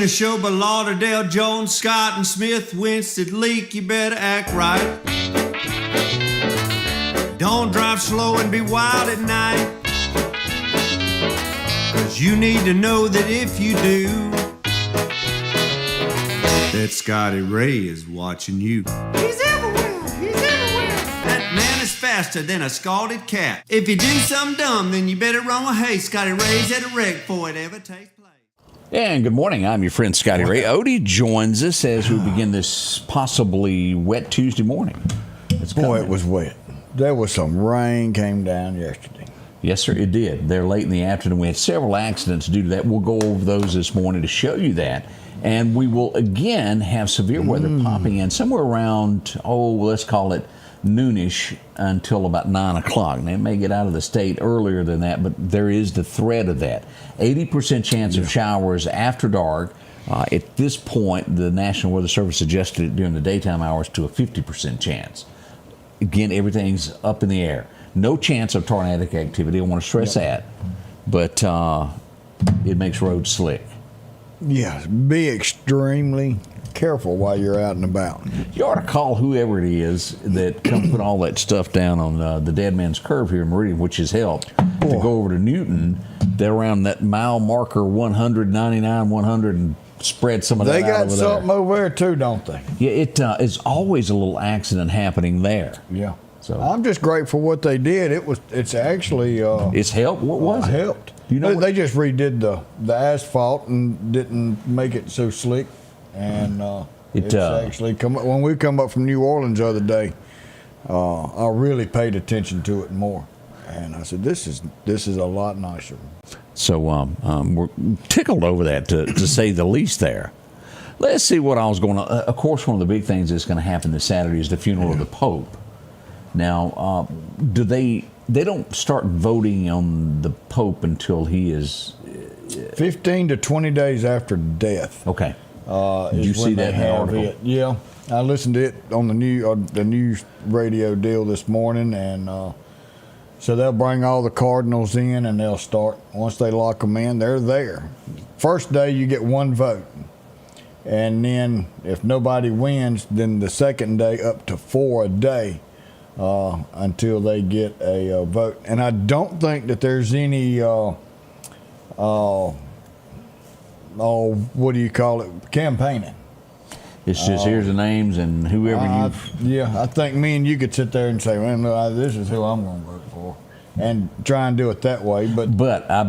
a show by Lauderdale, Jones, Scott, and Smith. Winston Leak, you better act right. Don't drive slow and be wild at night. 'Cause you need to know that if you do, that Scotty Ray is watching you. He's everywhere, he's everywhere. That man is faster than a scalded cat. If you do something dumb, then you better run with haste. Scotty Ray's at a wreck before it ever takes place. And good morning. I'm your friend Scotty Ray. Odie joins us as we begin this possibly wet Tuesday morning. Boy, it was wet. There was some rain came down yesterday. Yes, sir, it did. There late in the afternoon. We had several accidents due to that. We'll go over those this morning to show you that. And we will again have severe weather popping in somewhere around, let's call it noonish until about 9 o'clock. Now, it may get out of the state earlier than that, but there is the threat of that. 80% chance of showers after dark. At this point, the National Weather Service adjusted it during the daytime hours to a 50% chance. Again, everything's up in the air. No chance of tornadic activity. I want to stress that. But it makes roads slick. Yeah, be extremely careful while you're out and about. You ought to call whoever it is that come put all that stuff down on the Dead Man's Curve here in Meridian, which has helped to go over to Newton. They're around that mile marker 199, 100, and spread some of that out over there. They got something over there too, don't they? Yeah, it is always a little accident happening there. Yeah. So I'm just grateful for what they did. It's actually it's helped. What was it? Helped. You know they just redid the asphalt and didn't make it so slick. And it's actually when we come up from New Orleans the other day, I really paid attention to it more, and I said, "This is a lot nicer." So we're tickled over that, to say the least. There. Let's see what I was going to. Of course, one of the big things that's going to happen this Saturday is the funeral of the Pope. Now, do they don't start voting on the Pope until he is 15 to 20 days after death. Okay. Did you see that article? Yeah, I listened to it on the news radio deal this morning, and so they'll bring all the cardinals in, and they'll start once they lock them in. They're there. First day you get one vote, and then if nobody wins, then the second day up to 4 a day. Until they get a vote. And I don't think that there's any, what do you call it, campaigning. It's just here's the names and whoever Yeah, I think me and you could sit there and say, well, no, this is who I'm going to vote for, and try and do it that way. But I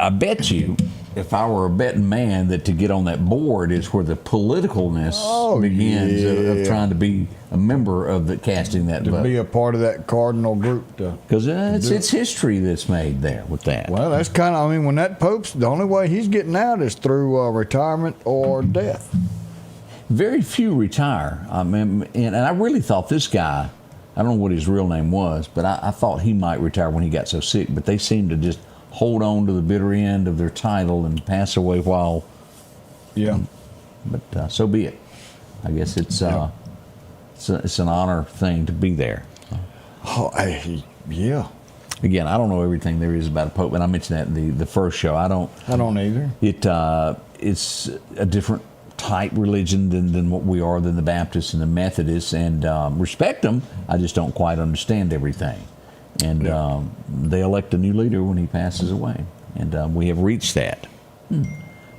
bet you, if I were a betting man, that to get on that board is where the politicalness begins of trying to be a member of the casting that vote. To be a part of that cardinal group. Because it's history that's made there with that. Well, that's kind of, when that Pope's, the only way he's getting out is through retirement or death. Very few retire. I mean, and I really thought this guy, I don't know what his real name was, but I thought he might retire when he got so sick. But they seem to just hold on to the bitter end of their title and pass away while. Yeah. But so be it. I guess it's an honor thing to be there. Yeah. Again, I don't know everything there is about a pope, and I mentioned that in the first show. I don't either. It's a different type religion than what we are, than the Baptists and the Methodists, and respect them. I just don't quite understand everything. And they elect a new leader when he passes away. And we have reached that.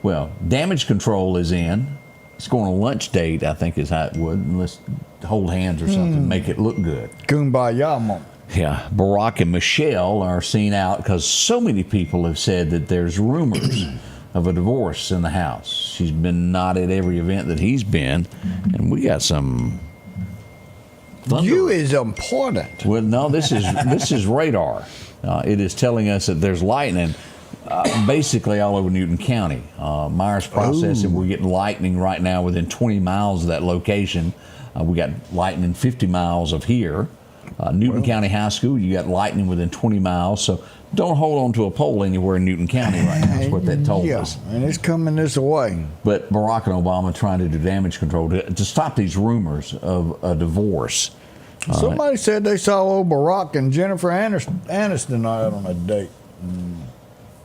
Well, damage control is in. It's going on a lunch date, I think is how it would. And let's hold hands or something, make it look good. Kumbaya moment. Yeah, Barack and Michelle are seen out because so many people have said that there's rumors of a divorce in the house. She's been not at every event that he's been. And we got some... You is important. Well, no, this is radar. It is telling us that there's lightning basically all over Newton County. Myers Processing, we're getting lightning right now within 20 miles of that location. We got lightning 50 miles of here. Newton County High School, you got lightning within 20 miles. So don't hold on to a pole anywhere in Newton County right now. That's what that told us. And it's coming this way. But Barack and Obama trying to do damage control to stop these rumors of a divorce. Somebody said they saw old Barack and Jennifer Aniston out on a date.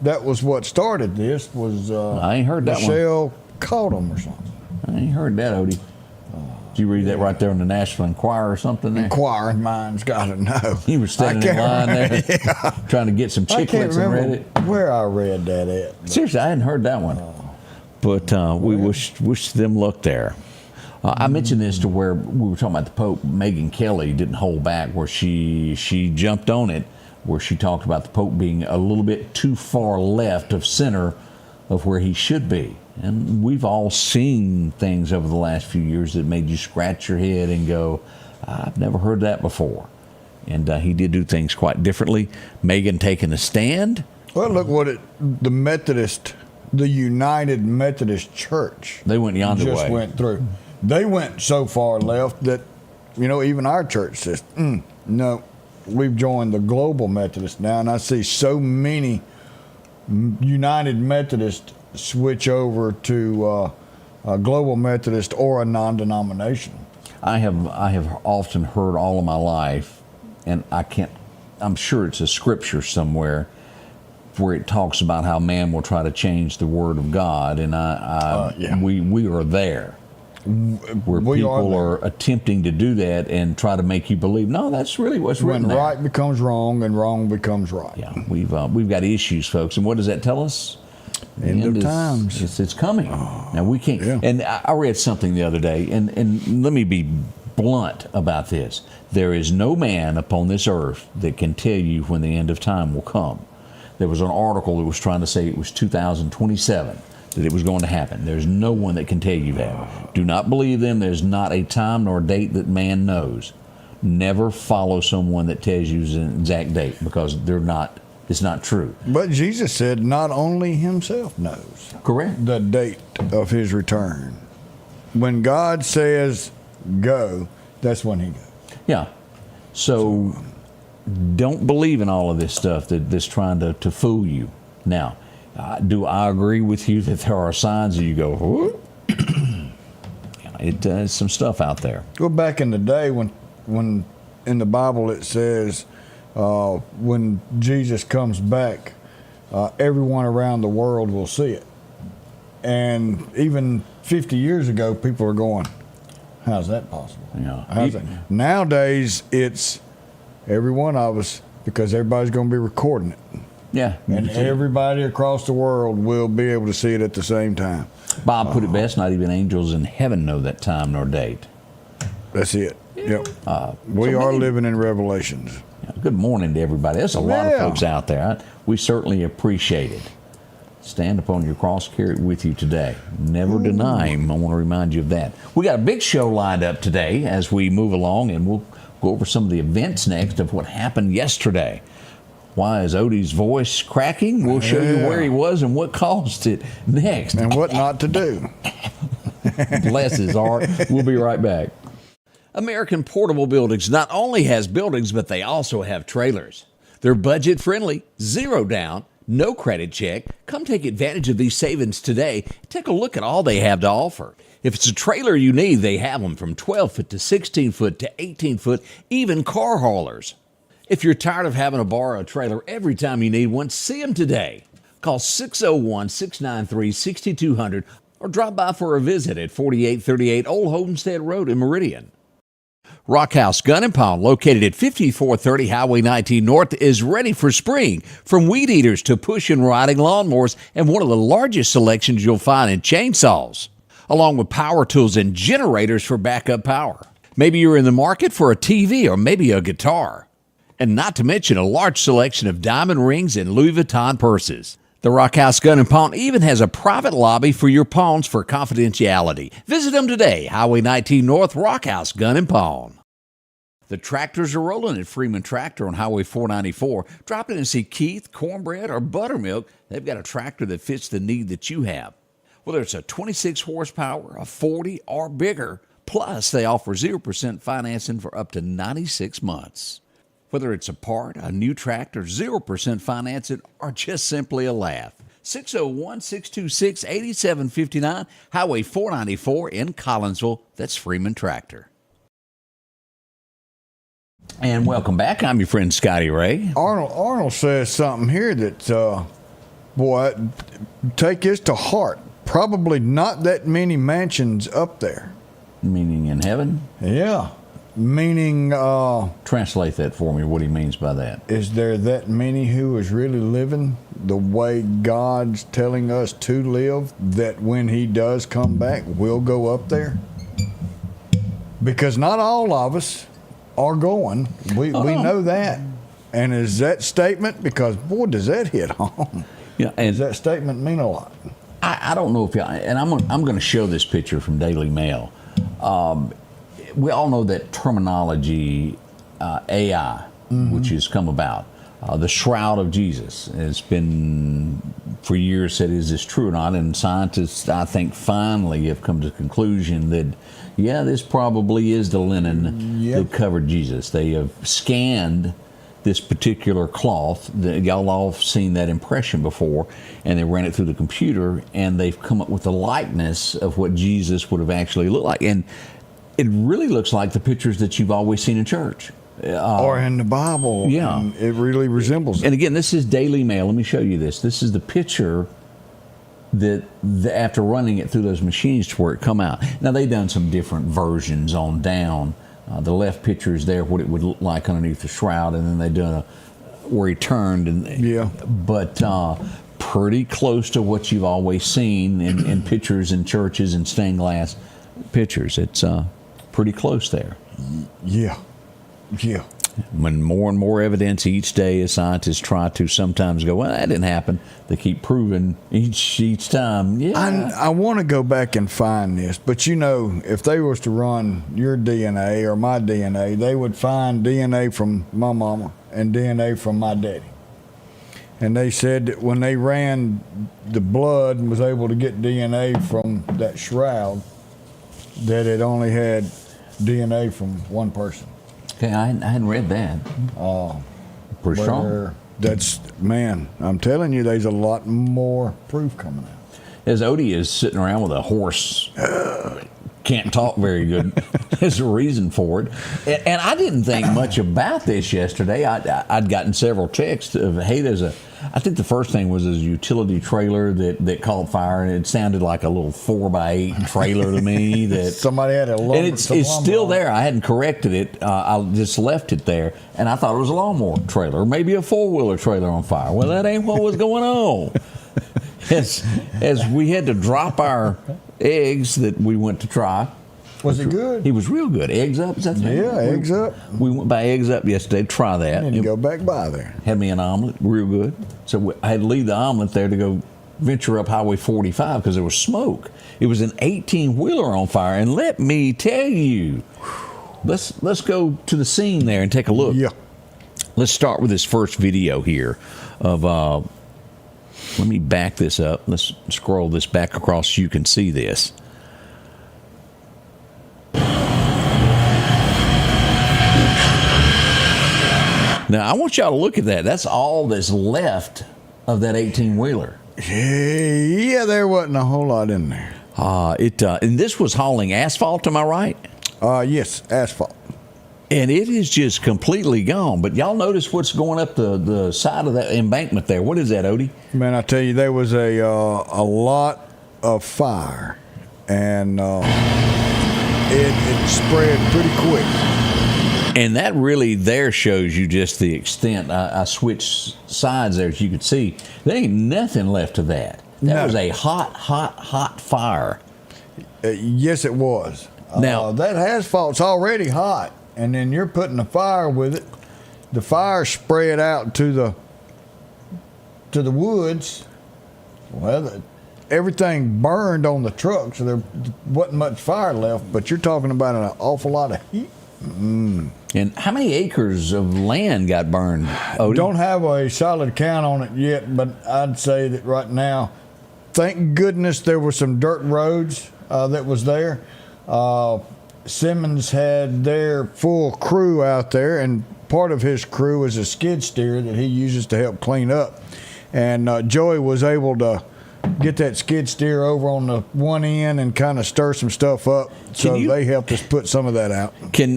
That was what started this. Was I ain't heard that Michelle one. caught them or something. I ain't heard that, Odie. Did you read that right there in the National Enquirer or something there? Inquiring minds got to know. You were standing in line there trying to get some chiclets and read it. Where I read that at. But. Seriously, I hadn't heard that one. But we wish them luck there. I mentioned this to where we were talking about the Pope. Megyn Kelly didn't hold back where she jumped on it, where she talked about the Pope being a little bit too far left of center of where he should be. And we've all seen things over the last few years that made you scratch your head and go, I've never heard that before. And he did do things quite differently. Megyn taking a stand. Well, look what the United Methodist Church. They went yonder way. Just went through. They went so far left that, even our church says, no, we've joined the Global Methodist now. And I see so many United Methodists switch over to a Global Methodist or a non-denominational. I have often heard all of my life, and I'm sure it's a scripture somewhere where it talks about how man will try to change the word of God, and we are there. Where people are attempting to do that and try to make you believe, no, that's really what's written there. When right becomes wrong and wrong becomes right. Yeah, we've got issues, folks, and what does that tell us? End of times. It's coming. Now we can't. Yeah. And I read something the other day, and let me be blunt about this. There is no man upon this earth that can tell you when the end of time will come. There was an article that was trying to say it was 2027 that it was going to happen. There's no one that can tell you that. Do not believe them. There's not a time nor date that man knows. Never follow someone that tells you an exact date, because they're not. It's not true. But Jesus said not only himself knows. Correct. The date of his return. When God says go, that's when he goes. Yeah. So don't believe in all of this stuff that's trying to fool you. Now, do I agree with you that there are signs that you go, whoop? It's some stuff out there. Go back in the day when in the Bible it says, when Jesus comes back, everyone around the world will see it. And even 50 years ago, people are going, how's that possible? Yeah. Nowadays, it's every one of us, because everybody's going to be recording it. Yeah. And everybody across the world will be able to see it at the same time. Bob put it best, not even angels in heaven know that time nor date. That's it. Yep. We are living in Revelations. Good morning to everybody. There's a lot of folks out there. We certainly appreciate it. Stand upon your cross, carry it with you today. Never deny him. I want to remind you of that. We got a big show lined up today as we move along, and we'll go over some of the events next of what happened yesterday. Why is Odie's voice cracking? We'll show you where he was and what caused it next. And what not to do. Bless his heart. We'll be right back. American Portable Buildings not only has buildings, but they also have trailers. They're budget friendly, zero down, no credit check. Come take advantage of these savings today. Take a look at all they have to offer. If it's a trailer you need, they have them from 12 foot to 16 foot to 18 foot, even car haulers. If you're tired of having to borrow a trailer every time you need one, see them today. Call 601-693-6200 or drop by for a visit at 4838 Old Homestead Road in Meridian. Rockhouse Gun & Pound, located at 5430 Highway 19 North, is ready for spring. From weed eaters to push and riding lawnmowers, and one of the largest selections you'll find in chainsaws, along with power tools and generators for backup power. Maybe you're in the market for a TV or maybe a guitar. And not to mention a large selection of diamond rings and Louis Vuitton purses. The Rockhouse Gun & Pawn even has a private lobby for your pawns for confidentiality. Visit them today, Highway 19 North, Rockhouse Gun & Pawn. The tractors are rolling at Freeman Tractor on Highway 494. Drop in and see Keith, Cornbread, or Buttermilk. They've got a tractor that fits the need that you have. Whether it's a 26 horsepower, a 40, or bigger. Plus, they offer 0% financing for up to 96 months. Whether it's a part, a new tractor, 0% financing, or just simply a laugh. 601-626-8759, Highway 494 in Collinsville. That's Freeman Tractor. And welcome back. I'm your friend Scotty Ray. Arnold says something here that, boy, take this to heart. probably not that many mansions up there. Meaning in heaven? Yeah. Meaning, translate that for me, what he means by that. Is there that many who is really living the way God's telling us to live, that when he does come back, we'll go up there? Because not all of us are going. We know that. And is that statement, because boy, does that hit home. Yeah, and does that statement mean a lot? I don't know if y'all, and I'm going to show this picture from Daily Mail. We all know that terminology, AI, which has come about. The shroud of Jesus has been for years said, is this true or not? And scientists, I think, finally have come to the conclusion that, yeah, this probably is the linen that covered Jesus. They have scanned this particular cloth. Y'all all have seen that impression before, and they ran it through the computer, and they've come up with a likeness of what Jesus would have actually looked like. And it really looks like the pictures that you've always seen in church. Or in the Bible. Yeah. It really resembles it. And again, this is Daily Mail. Let me show you this. This is the picture that after running it through those machines to where it come out. Now, they've done some different versions on down. The left picture is there, what it would look like underneath the shroud, and then they've done where he turned. But pretty close to what you've always seen in pictures in churches and stained glass pictures. It's pretty close there. Yeah. When more and more evidence each day, as scientists try to sometimes go, well, that didn't happen. They keep proving each time. Yeah, I want to go back and find this, but if they was to run your DNA or my DNA, they would find DNA from my mama and DNA from my daddy. And they said that when they ran the blood and was able to get DNA from that shroud, that it only had DNA from one person. Okay, I hadn't read that. Pretty strong. I'm telling you, there's a lot more proof coming out. As Odie is sitting around with a horse, can't talk very good. There's a reason for it. And I didn't think much about this yesterday. I'd gotten several texts of, hey, I think the first thing was a utility trailer that caught fire, and it sounded like a little 4x8 trailer to me. That somebody had a lumber. And it's still there. I hadn't corrected it. I just left it there, and I thought it was a lawnmower trailer, or maybe a 4-wheeler trailer on fire. Well, that ain't what was going on. As we had to drop our eggs that we went to try. Was it good? He was real good. Eggs Up, is that the name? Yeah, Eggs Up. We went by Eggs Up yesterday to try that. I need to go back by there. Had me an omelet, real good. So I had to leave the omelet there to go venture up Highway 45 because there was smoke. It was an 18-wheeler on fire, and let me tell you, let's go to the scene there and take a look. Yeah. Let's start with this first video here of. Let me back this up. Let's scroll this back across so you can see this. Now, I want y'all to look at that. That's all that's left of that 18-wheeler. Yeah, there wasn't a whole lot in there. And this was hauling asphalt, am I right? Yes, asphalt. And it is just completely gone. But y'all notice what's going up the side of that embankment there. What is that, Odie? Man, I tell you, there was a lot of fire, and it spread pretty quick. And that really there shows you just the extent. I switched sides there, as you could see. There ain't nothing left of that. That was a hot fire. Yes, it was. Now that asphalt's already hot, and then you're putting a fire with it. The fire spread out to the woods. Well, everything burned on the truck, so there wasn't much fire left. But you're talking about an awful lot of heat. And how many acres of land got burned, Odie? Don't have a solid count on it yet, but I'd say that right now, thank goodness there were some dirt roads that was there. Simmons had their full crew out there, and part of his crew is a skid steer that he uses to help clean up. And Joey was able to get that skid steer over on the one end and kind of stir some stuff up. So they helped us put some of that out.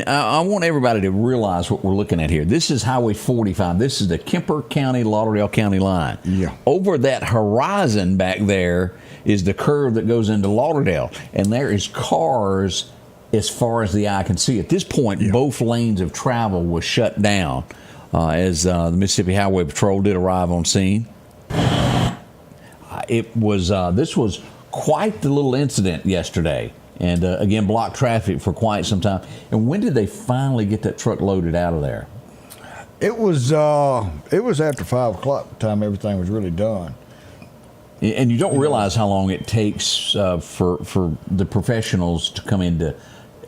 I want everybody to realize what we're looking at here. This is Highway 45. This is the Kemper County, Lauderdale County line. Yeah. Over that horizon back there is the curve that goes into Lauderdale, and there is cars as far as the eye can see. At this point, both lanes of travel was shut down as the Mississippi Highway Patrol did arrive on scene. This was quite the little incident yesterday, and again blocked traffic for quite some time. And when did they finally get that truck loaded out of there? It was after 5 o'clock the time everything was really done. And you don't realize how long it takes for the professionals to come into.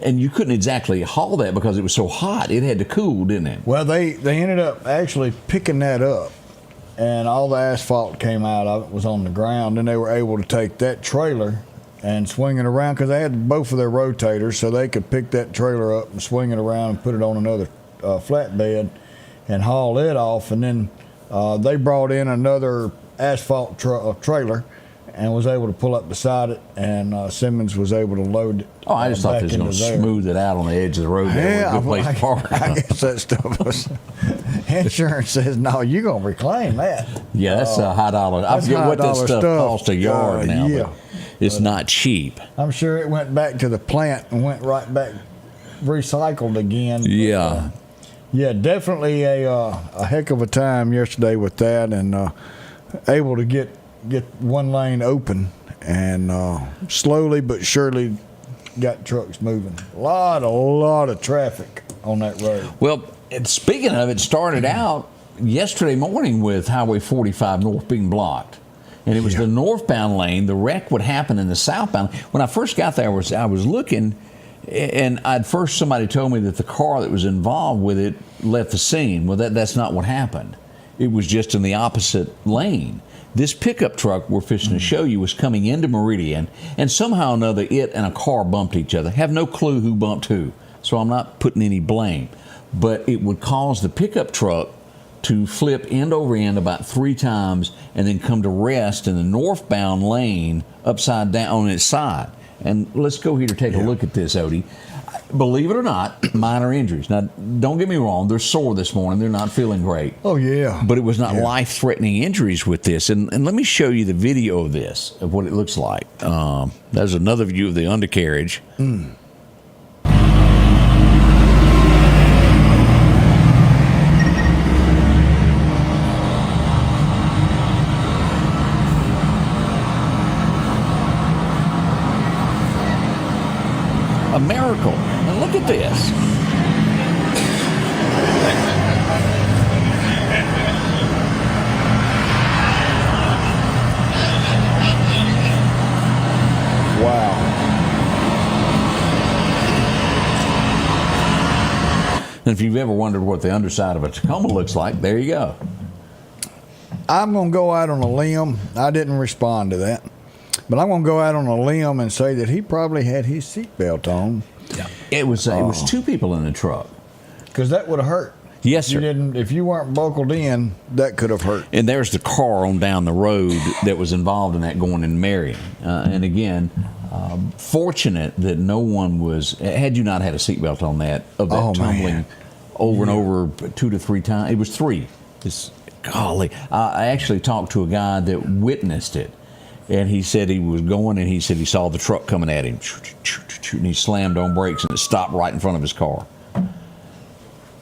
And you couldn't exactly haul that because it was so hot. It had to cool, didn't it? Well, they ended up actually picking that up, and all the asphalt came out of it was on the ground. And they were able to take that trailer and swing it around because they had both of their rotators, so they could pick that trailer up and swing it around and put it on another flatbed and haul it off. And then they brought in another asphalt trailer and was able to pull up beside it, and Simmons was able to load it. Oh, I just thought they was going to smooth it out on the edge of the road. Yeah, I guess that stuff was. Insurance says, no, you're going to reclaim that. Yeah, that's a high dollar. I forget what that stuff costs a yard now. Yeah. But it's not cheap. I'm sure it went back to the plant and went right back recycled again. Yeah. Yeah, definitely a heck of a time yesterday with that, and able to get one lane open, and slowly but surely got trucks moving. A lot of traffic on that road. Well, speaking of, it started out yesterday morning with Highway 45 North being blocked. And it was the northbound lane. The wreck would happen in the southbound. When I first got there, I was looking, and somebody told me that the car that was involved with it left the scene. Well, that's not what happened. It was just in the opposite lane. This pickup truck we're fishing to show you was coming into Meridian, and somehow or another it and a car bumped each other. Have no clue who bumped who, so I'm not putting any blame. But it would cause the pickup truck to flip end over end about 3 times and then come to rest in the northbound lane upside down on its side. And let's go here to take a look at this, Odie. Believe it or not, minor injuries. Now, don't get me wrong, they're sore this morning. They're not feeling great. Oh, yeah. But it was not life-threatening injuries with this. And let me show you the video of this, of what it looks like. There's another view of the undercarriage. A miracle. And look at this. Wow. And if you've ever wondered what the underside of a Tacoma looks like, there you go. I'm going to go out on a limb. I didn't respond to that. But I'm going to go out on a limb and say that he probably had his seatbelt on. Yeah. It was 2 people in the truck. Because that would have hurt. Yes, sir. If you weren't buckled in, that could have hurt. And there's the car on down the road that was involved in that going in Marion. And again, fortunate that no one was, had you not had a seatbelt on that, of that tumbling over and over 2 to 3 times. It was 3. Golly. I actually talked to a guy that witnessed it. And he said he was going, and he said he saw the truck coming at him. And he slammed on brakes, and it stopped right in front of his car.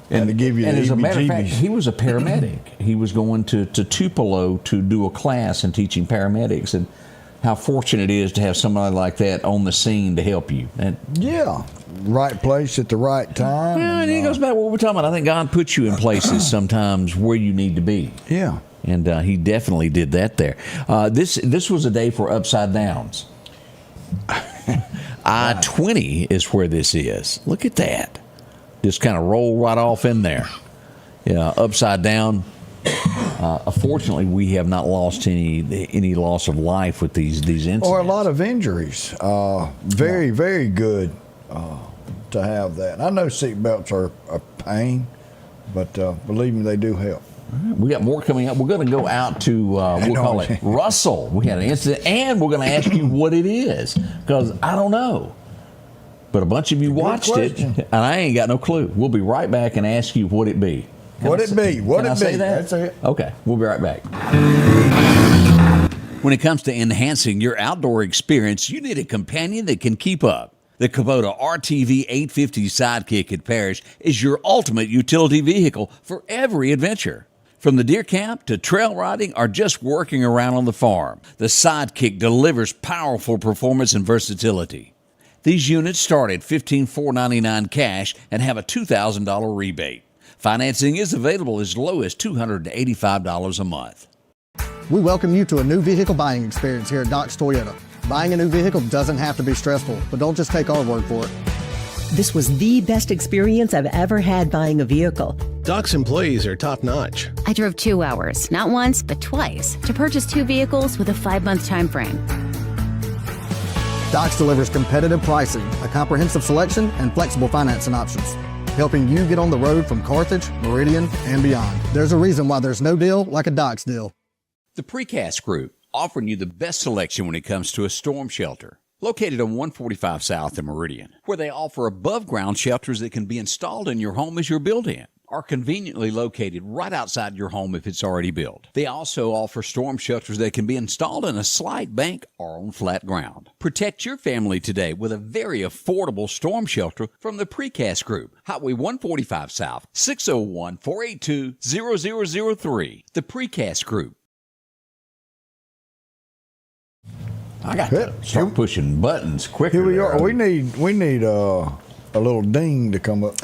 And to give you the as a matter of fact, he was a paramedic. He was going to Tupelo to do a class in teaching paramedics. And how fortunate it is to have somebody like that on the scene to help you. Yeah. Right place at the right time. Yeah, and it goes back to what we're talking about. I think God puts you in places sometimes where you need to be. Yeah. And he definitely did that there. This was a day for upside downs. I-20 is where this is. Look at that. Just kind of roll right off in there. Yeah, upside down. Fortunately, we have not lost any loss of life with these incidents. Or a lot of injuries. Very, very good to have that. I know seatbelts are a pain, but believe me, they do help. We got more coming up. We're going to go out to, we'll call it Russell. We had an incident, and we're going to ask you what it is, because I don't know. But a bunch of you watched it, and I ain't got no clue. We'll be right back and ask you what it be. Can I say that? That's it. Okay, we'll be right back. When it comes to enhancing your outdoor experience, you need a companion that can keep up. The Kubota RTV 850 Sidekick at Parrish is your ultimate utility vehicle for every adventure. From the deer camp to trail riding or just working around on the farm, the Sidekick delivers powerful performance and versatility. These units start at $15,499 cash and have a $2,000 rebate. Financing is available as low as $285 a month. We welcome you to a new vehicle buying experience here at Doc's Toyota. Buying a new vehicle doesn't have to be stressful, but don't just take our word for it. This was the best experience I've ever had buying a vehicle. Doc's employees are top-notch. I drove 2 hours, not once, but twice, to purchase 2 vehicles with a 5-month time frame. Doc's delivers competitive pricing, a comprehensive selection, and flexible financing options, helping you get on the road from Carthage, Meridian, and beyond. There's a reason why there's no deal like a Doc's deal. The Precast Group, offering you the best selection when it comes to a storm shelter. Located on 145 South in Meridian, where they offer above-ground shelters that can be installed in your home as you're building it, or conveniently located right outside your home if it's already built. They also offer storm shelters that can be installed in a slight bank or on flat ground. Protect your family today with a very affordable storm shelter from the Precast Group. Highway 145 South, 601-482-0003. The Precast Group. I got to start pushing buttons quicker. Here we are. We need a little ding to come up.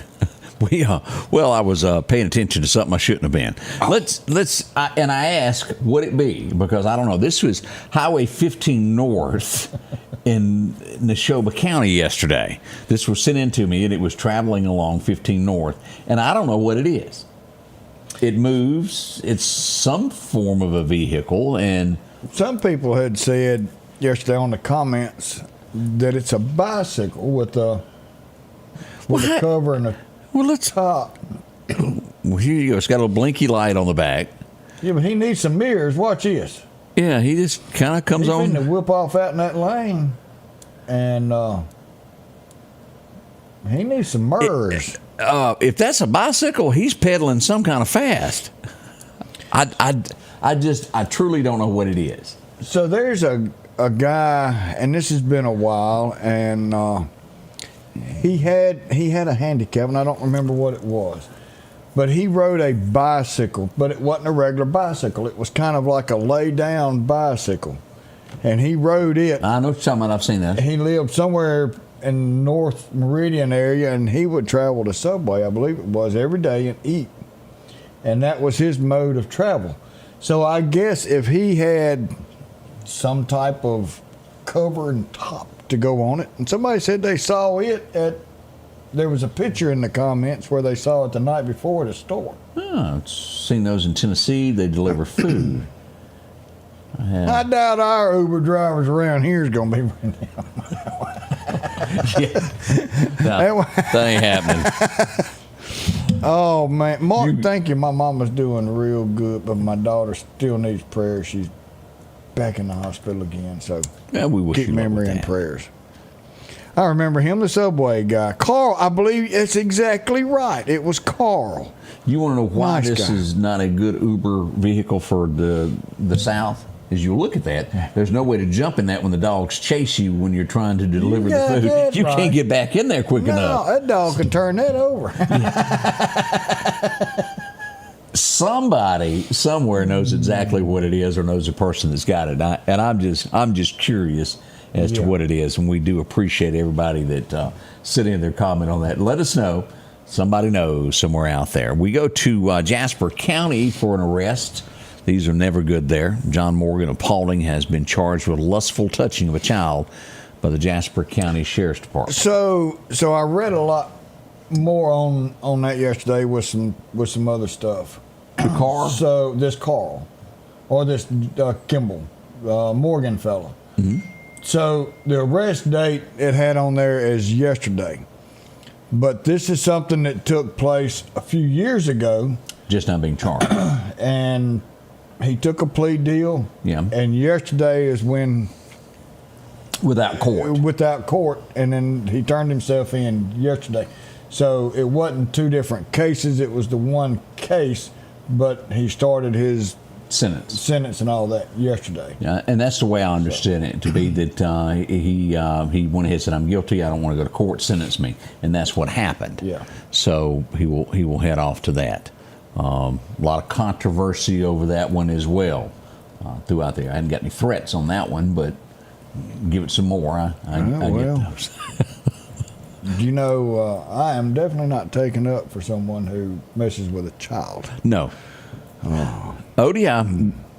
Well, I was paying attention to something I shouldn't have been. And I asked, would it be? Because I don't know. This was Highway 15 North in Neshoba County yesterday. This was sent in to me, and it was traveling along 15 North, and I don't know what it is. It moves. It's some form of a vehicle, and some people had said yesterday on the comments that it's a bicycle with a cover and a top. Well, here you go. It's got a little blinky light on the back. Yeah, but he needs some mirrors. Watch this. Yeah, he just kind of comes on. He's going to whip off out in that lane, and he needs some mirrors. If that's a bicycle, he's pedaling some kind of fast. I truly don't know what it is. So there's a guy, and this has been a while, and he had a handicap, and I don't remember what it was, but he rode a bicycle, but it wasn't a regular bicycle. It was kind of like a lay-down bicycle, and he rode it. I know something. I've seen that. He lived somewhere in North Meridian area, and he would travel to Subway, I believe it was, every day and eat, and that was his mode of travel. So I guess if he had some type of cover and top to go on it, and somebody said they saw it there was a picture in the comments where they saw it the night before at a store. Oh, I've seen those in Tennessee. They deliver food. I doubt our Uber drivers around here is going to be running down. No, that ain't happening. Oh, man. Mark, thank you. My mama's doing real good, but my daughter still needs prayer. She's back in the hospital again, so yeah, we wish keep memory and prayers. I remember him, the Subway guy. Carl, I believe it's exactly right. It was Carl. You want to know why Nice this guy. is not a good Uber vehicle for the South? As you look at that, there's no way to jump in that when the dogs chase you when you're trying to deliver the food. You right. can't get back in there quick No, enough. that dog could turn that over. Somebody somewhere knows exactly what it is or knows the person that's got it. And I'm just curious as to what it is. And we do appreciate everybody that sent in their comment on that. Let us know. Somebody knows somewhere out there. We go to Jasper County for an arrest. These are never good there. John Morgan of Paulding has been charged with lustful touching of a child by the Jasper County Sheriff's Department. So I read a lot more on that yesterday with some other stuff. The car? So this Carl, or this Kimball, Morgan fella. Mm-hmm. So the arrest date it had on there is yesterday. But this is something that took place a few years ago. Just not being charged. And he took a plea deal. Yeah. And yesterday is when... Without court. Without court. And then he turned himself in yesterday. So it wasn't two different cases. It was the one case, but he started his sentence and all that yesterday. Yeah, and that's the way I understood it to be, that he went ahead and said, "I'm guilty. I don't want to go to court. Sentence me," and that's what happened. Yeah. So he will head off to that. A lot of controversy over that one as well throughout there. I hadn't got any threats on that one, but give it some more. I get those. You know, I am definitely not taking up for someone who messes with a child. No. Odie, I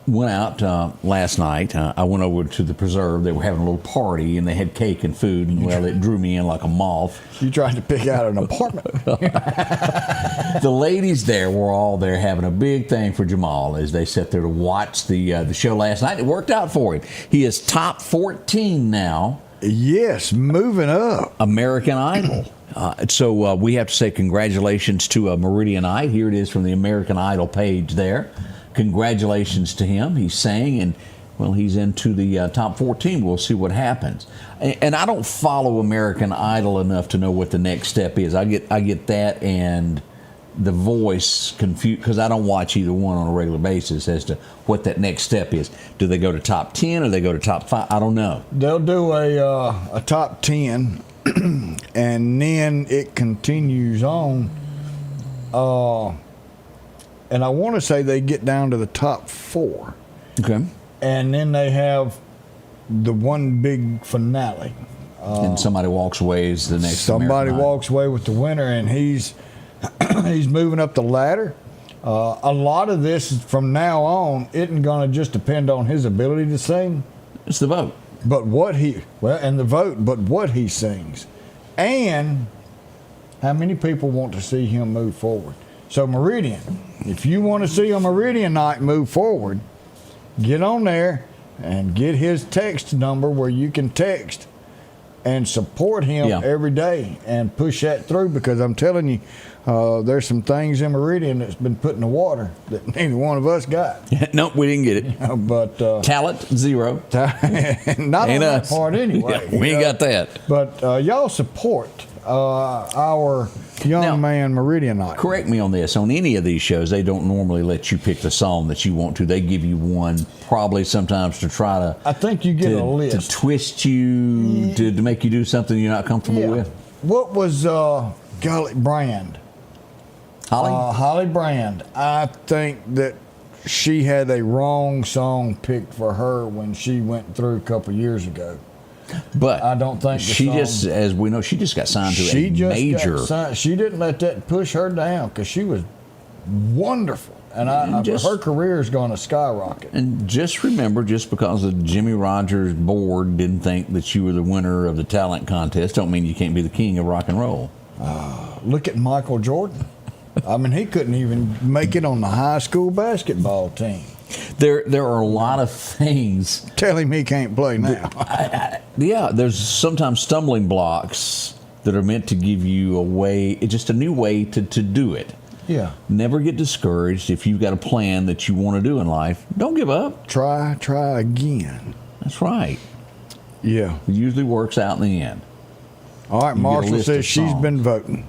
went out last night. I went over to the preserve. They were having a little party, and they had cake and food, and, well, it drew me in like a moth. You tried to pick out an apartment. The ladies there were all there having a big thing for Jamal as they sat there to watch the show last night. It worked out for him. He is top 14 now. Yes, moving up. American Idol. So we have to say congratulations to Meridian. Here it is from the American Idol page there. Congratulations to him. He sang, and, well, he's into the top 14. We'll see what happens. And I don't follow American Idol enough to know what the next step is. I get that and The Voice confused, because I don't watch either one on a regular basis as to what that next step is. Do they go to top 10 or they go to top 5? I don't know. They'll do a top 10, and then it continues on. And I want to say they get down to the top 4. Okay. And then they have the one big finale. And somebody walks away as the next. Somebody American walks away with the winner, and he's moving up the ladder. A lot of this from now on isn't going to just depend on his ability to sing. It's the vote. But what he sings, and how many people want to see him move forward. So Meridian, if you want to see a Meridian night move forward, get on there and get his text number where you can text and support him every day and push that through, because I'm telling you, there's some things in Meridian that's been put in the water that neither one of us got. Nope, we didn't get it. But talent, zero. Not on that part anyway. Yeah, we ain't got that. But y'all support our young man Meridian night. Correct me on this. On any of these shows, they don't normally let you pick the song that you want to. They give you one, probably sometimes to try to. I think you get a list to twist you to make you do something you're not comfortable with. What was Brand? Holly Brand. I think that she had a wrong song picked for her when she went through a couple years ago. But I don't think as we know, she just got signed to a major. She didn't let that push her down, because she was wonderful, and her career is going to skyrocket. And just remember, just because the Jimmy Rogers board didn't think that you were the winner of the talent contest, don't mean you can't be the king of rock and roll. Look at Michael Jordan. I mean, he couldn't even make it on the high school basketball team. There are a lot of things. Tell him he can't play now. There's sometimes stumbling blocks that are meant to give you just a new way to do it. Yeah. Never get discouraged. If you've got a plan that you want to do in life, don't give up. Try again. That's right. Yeah. It usually works out in the end. All right, Marshall says she's been voting.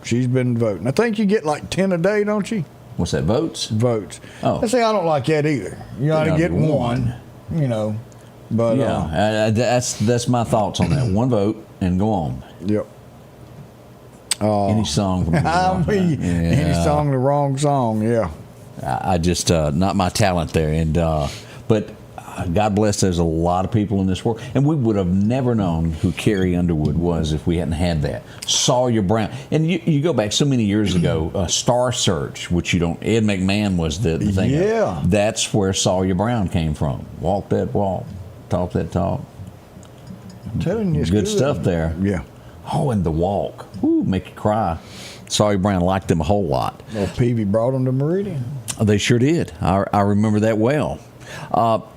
I think you get like 10 a day, don't you? What's that, votes? Votes. Oh. I say I don't like that either. You ought to get one, But that's my thoughts on that. One vote and go on. Yep. Any song from any song, the wrong song, yeah. I just not my talent there, and but God bless, there's a lot of people in this world, and we would have never known who Carrie Underwood was if we hadn't had that. Sawyer Brown, and you go back so many years ago, Star Search, which Ed McMahon was the thing. Yeah. That's where Sawyer Brown came from. Walk that walk, talk that talk. I'm telling you, it's good stuff there. Yeah. Oh, and The Walk. Ooh, make you cry. Sawyer Brown liked them a whole lot. Well, Peavy brought them to Meridian. They sure did. I remember that well.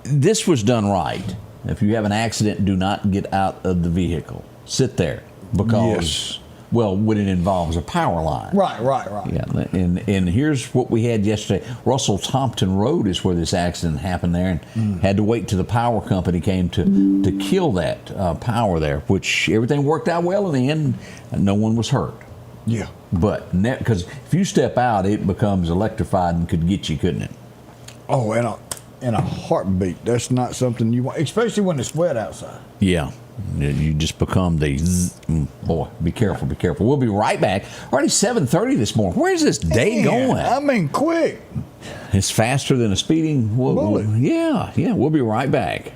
This was done right. If you have an accident, do not get out of the vehicle. Sit there, because, when it involves a power line. Right. Yeah, and here's what we had yesterday. Russell Topton Road is where this accident happened there, and had to wait till the power company came to kill that power there, which everything worked out well in the end. No one was hurt. Yeah. But because if you step out, it becomes electrified and could get you, couldn't it? Oh, and in a heartbeat. That's not something you want, especially when it's wet outside. Yeah. You just become the boy. Be careful, be careful. We'll be right back. Already 7:30 this morning. Where's this day going? I mean, quick. It's faster than a speeding bullet. Yeah. We'll be right back.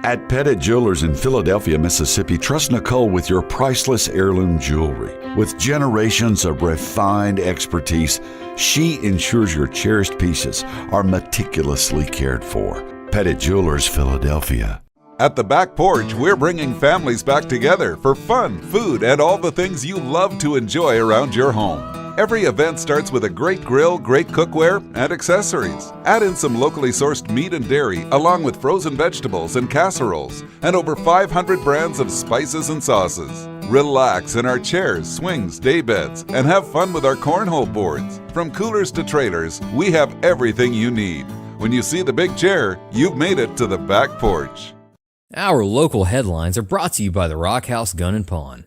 At Pettit Jewelers in Philadelphia, Mississippi, trust Nicole with your priceless heirloom jewelry. With generations of refined expertise, she ensures your cherished pieces are meticulously cared for. Pettit Jewelers, Philadelphia. At the Back Porch, we're bringing families back together for fun, food, and all the things you love to enjoy around your home. Every event starts with a great grill, great cookware, and accessories. Add in some locally sourced meat and dairy, along with frozen vegetables and casseroles, and over 500 brands of spices and sauces. Relax in our chairs, swings, day beds, and have fun with our cornhole boards. From coolers to trailers, we have everything you need. When you see the big chair, you've made it to the Back Porch. Our local headlines are brought to you by the Rock House Gun and Pawn.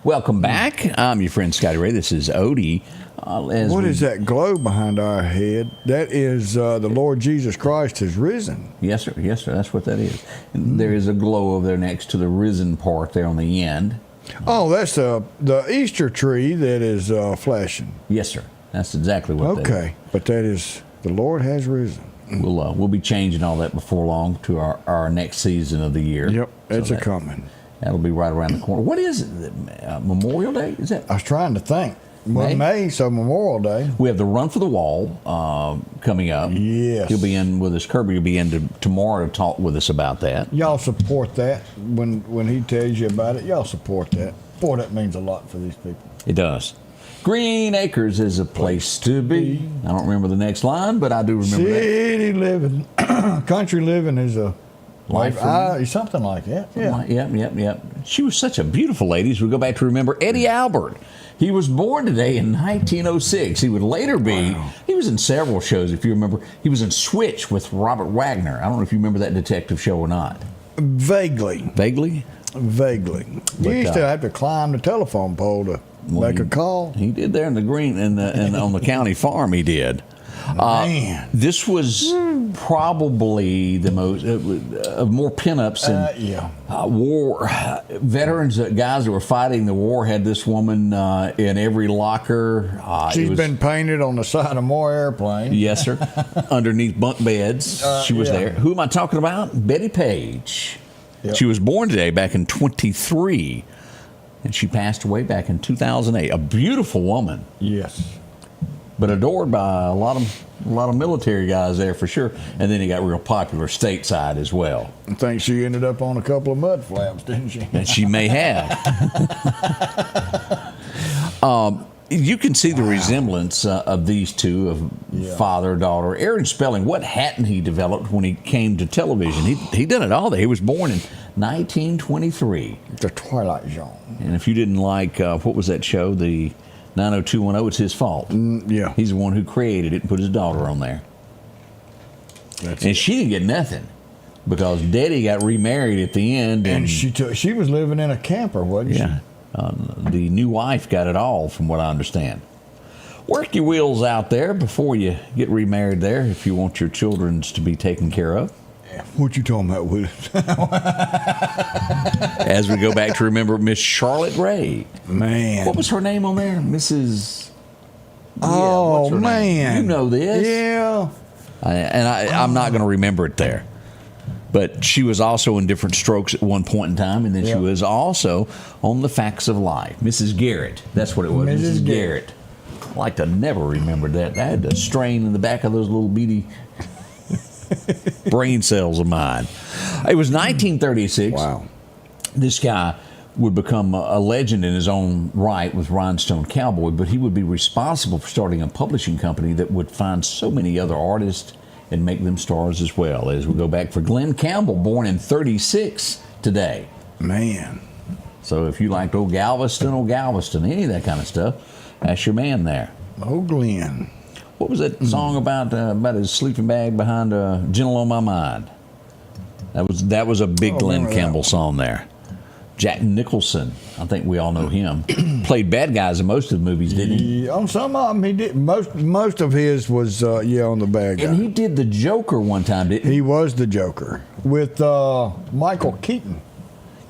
Welcome back. I'm your friend Scotty Ray. This is Odie. What is that glow behind our head? That is the Lord Jesus Christ has risen. Yes, sir. Yes, sir. That's what that is. And there is a glow over there next to the risen part there on the end. Oh, that's the Easter tree that is flashing. Yes, sir. That's exactly what that is. Okay, but that is the Lord has risen. We'll be changing all that before long to our next season of the year. Yep, it's coming. That'll be right around the corner. What is it? Memorial Day? Is that? I was trying to think. Well, May, so Memorial Day. We have the Run for the Wall coming up. Yes. He'll be in with us. Kirby will be in tomorrow to talk with us about that. Y'all support that. When he tells you about it, y'all support that. Boy, that means a lot for these people. It does. Green Acres is a place to be. I don't remember the next line, but I do remember City living, country living is a life. Something like that. Yeah. Yep. She was such a beautiful lady. As we go back to remember Eddie Albert. He was born today in 1906. He would later be. Wow. He was in several shows. If you remember, he was in Switch with Robert Wagner. I don't know if you remember that detective show or not. Vaguely. Vaguely. You used to have to climb the telephone pole to make a call. He did there in the green and on the county farm. He did. Man, this was probably the most more pinups and war veterans. Guys that were fighting the war had this woman in every locker. She's been painted on the side of more airplanes. Yes, sir. Underneath bunk beds, she was there. Who am I talking about? Betty Page. Yep. She was born today, back in 23, and she passed away back in 2008. A beautiful woman. Yes. But adored by a lot of military guys there for sure. And then he got real popular stateside as well. I think she ended up on a couple of mud flaps, didn't she? And she may have. You can see the resemblance of these two, of father, daughter. Aaron Spelling, what hadn't he developed when he came to television? He done it all. He was born in 1923. The Twilight Zone. And if you didn't like, what was that show, the 90210, it's his fault. Yeah. He's the one who created it and put his daughter on there. She didn't get nothing because Daddy got remarried at the end. And she was living in a camper, wasn't she? Yeah. The new wife got it all, from what I understand. Work your wheels out there before you get remarried there if you want your children to be taken care of. What you talking about, Willis? As we go back to remember Miss Charlotte Ray. Man. What was her name on there? Mrs. Oh, man. Name? You know this. Yeah. I'm not going to remember it there. But she was also in Different Strokes at one point in time, and then she was also on The Facts of Life. Mrs. Garrett. That's what it was. Mrs. Garrett. I like to never remember that. I had a strain in the back of those little beady brain cells of mine. It was 1936. Wow. This guy would become a legend in his own right with Rhinestone Cowboy, but he would be responsible for starting a publishing company that would find so many other artists and make them stars as well. As we go back for Glenn Campbell, born in 36 today. Man. So if you liked old Galveston, any of that kind of stuff, that's your man there. Oh, Glenn. What was that song about his sleeping bag behind Gentle on My Mind? That was a big Glenn Campbell song there. Jack Nicholson. I think we all know him. Played bad guys in most of the movies, didn't he? On some of them, he did. Most of his was, on the bad guy. And he did the Joker one time, didn't he? He was the Joker with Michael Keaton.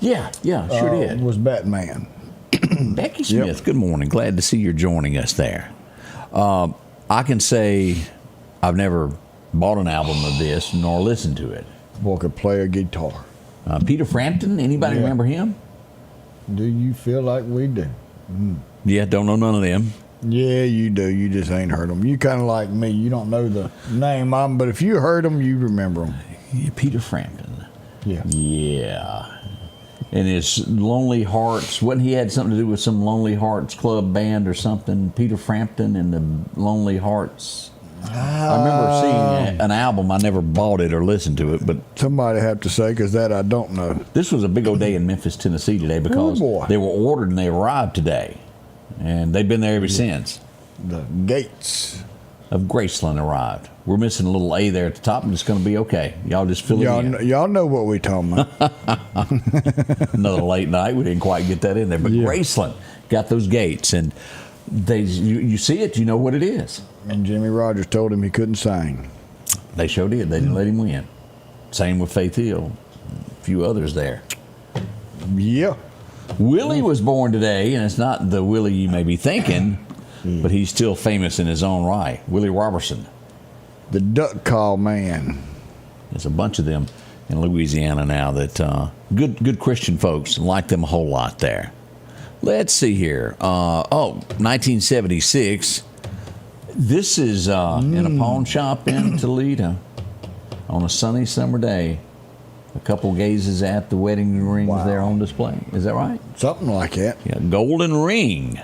Yeah, sure did. Was Batman. Becky Smith, Good morning. Glad to see you're joining us there. I can say I've never bought an album of this nor listened to it. Boy could play a guitar. Peter Frampton, anybody remember him? Do you feel like we do? Yeah, don't know none of them. Yeah, you do. You just ain't heard them. You kind of like me. You don't know the name of them, but if you heard them, you remember them. Yeah, Peter Frampton. Yeah. Yeah. And his Lonely Hearts, wasn't he had something to do with some Lonely Hearts Club band or something? Peter Frampton and the Lonely Hearts. I remember seeing an album. I never bought it or listened to it, but somebody have to say, because that I don't know. This was a big old day in Memphis, Tennessee today, because they were ordered and they arrived today, and they've been there ever since. The gates of Graceland arrived. We're missing a little A there at the top, and it's going to be okay. Y'all just fill it in. Y'all know what we talking about. Another late night. We didn't quite get that in there, but Graceland got those gates, and you see it, you know what it is. And Jimmy Rogers told him he couldn't sing. They sure did. They didn't let him win. Same with Faith Hill. A few others there. Yeah. Willie was born today, and it's not the Willie you may be thinking, but he's still famous in his own right. Willie Robertson. The duck call man. There's a bunch of them in Louisiana now that good Christian folks, like them a whole lot there. Let's see here. 1976. This is in a pawn shop in Toledo on a sunny summer day. A couple gazes at the wedding rings there on display. Is that right? Something like that. Yeah, Golden Ring.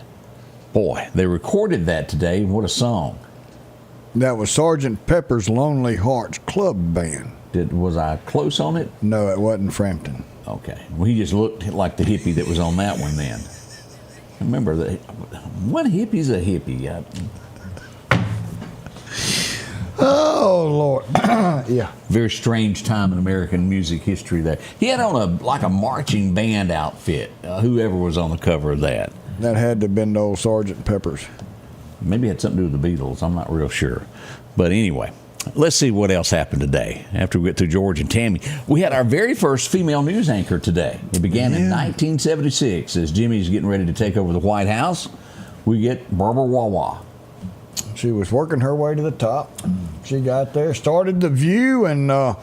Boy, they recorded that today. What a song. That was Sgt. Pepper's Lonely Hearts Club Band. Was I close on it? No, it wasn't Frampton. Okay. Well, he just looked like the hippie that was on that one then. Remember, one hippie's a hippie. Oh, Lord. Yeah. Very strange time in American music history there. He had on a marching band outfit, whoever was on the cover of that. That had to have been the old Sgt. Pepper's. Maybe it had something to do with the Beatles. I'm not real sure. But anyway, let's see what else happened today. After we get through George and Tammy, we had our very first female news anchor today. It began in 1976. As Jimmy's getting ready to take over the White House, we get Barbara Wawa. She was working her way to the top. She got there, started the View, and I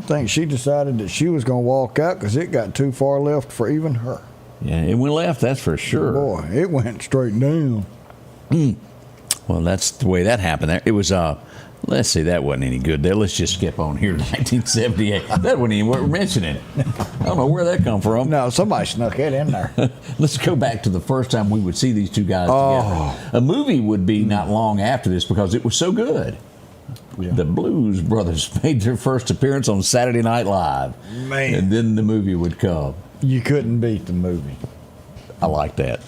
think she decided that she was going to walk out because it got too far left for even her. Yeah, it went left, that's for sure. Boy, it went straight down. Well, that's the way that happened there. It was, let's see, that wasn't any good there. Let's just skip on here to 1978. That wasn't even worth mentioning. I don't know where that come from. No, somebody snuck it in there. Let's go back to the first time we would see these two guys together. A movie would be not long after this because it was so good. Yeah. The Blues Brothers made their first appearance on Saturday Night Live. Man. And then the movie would come. You couldn't beat the movie. I like that.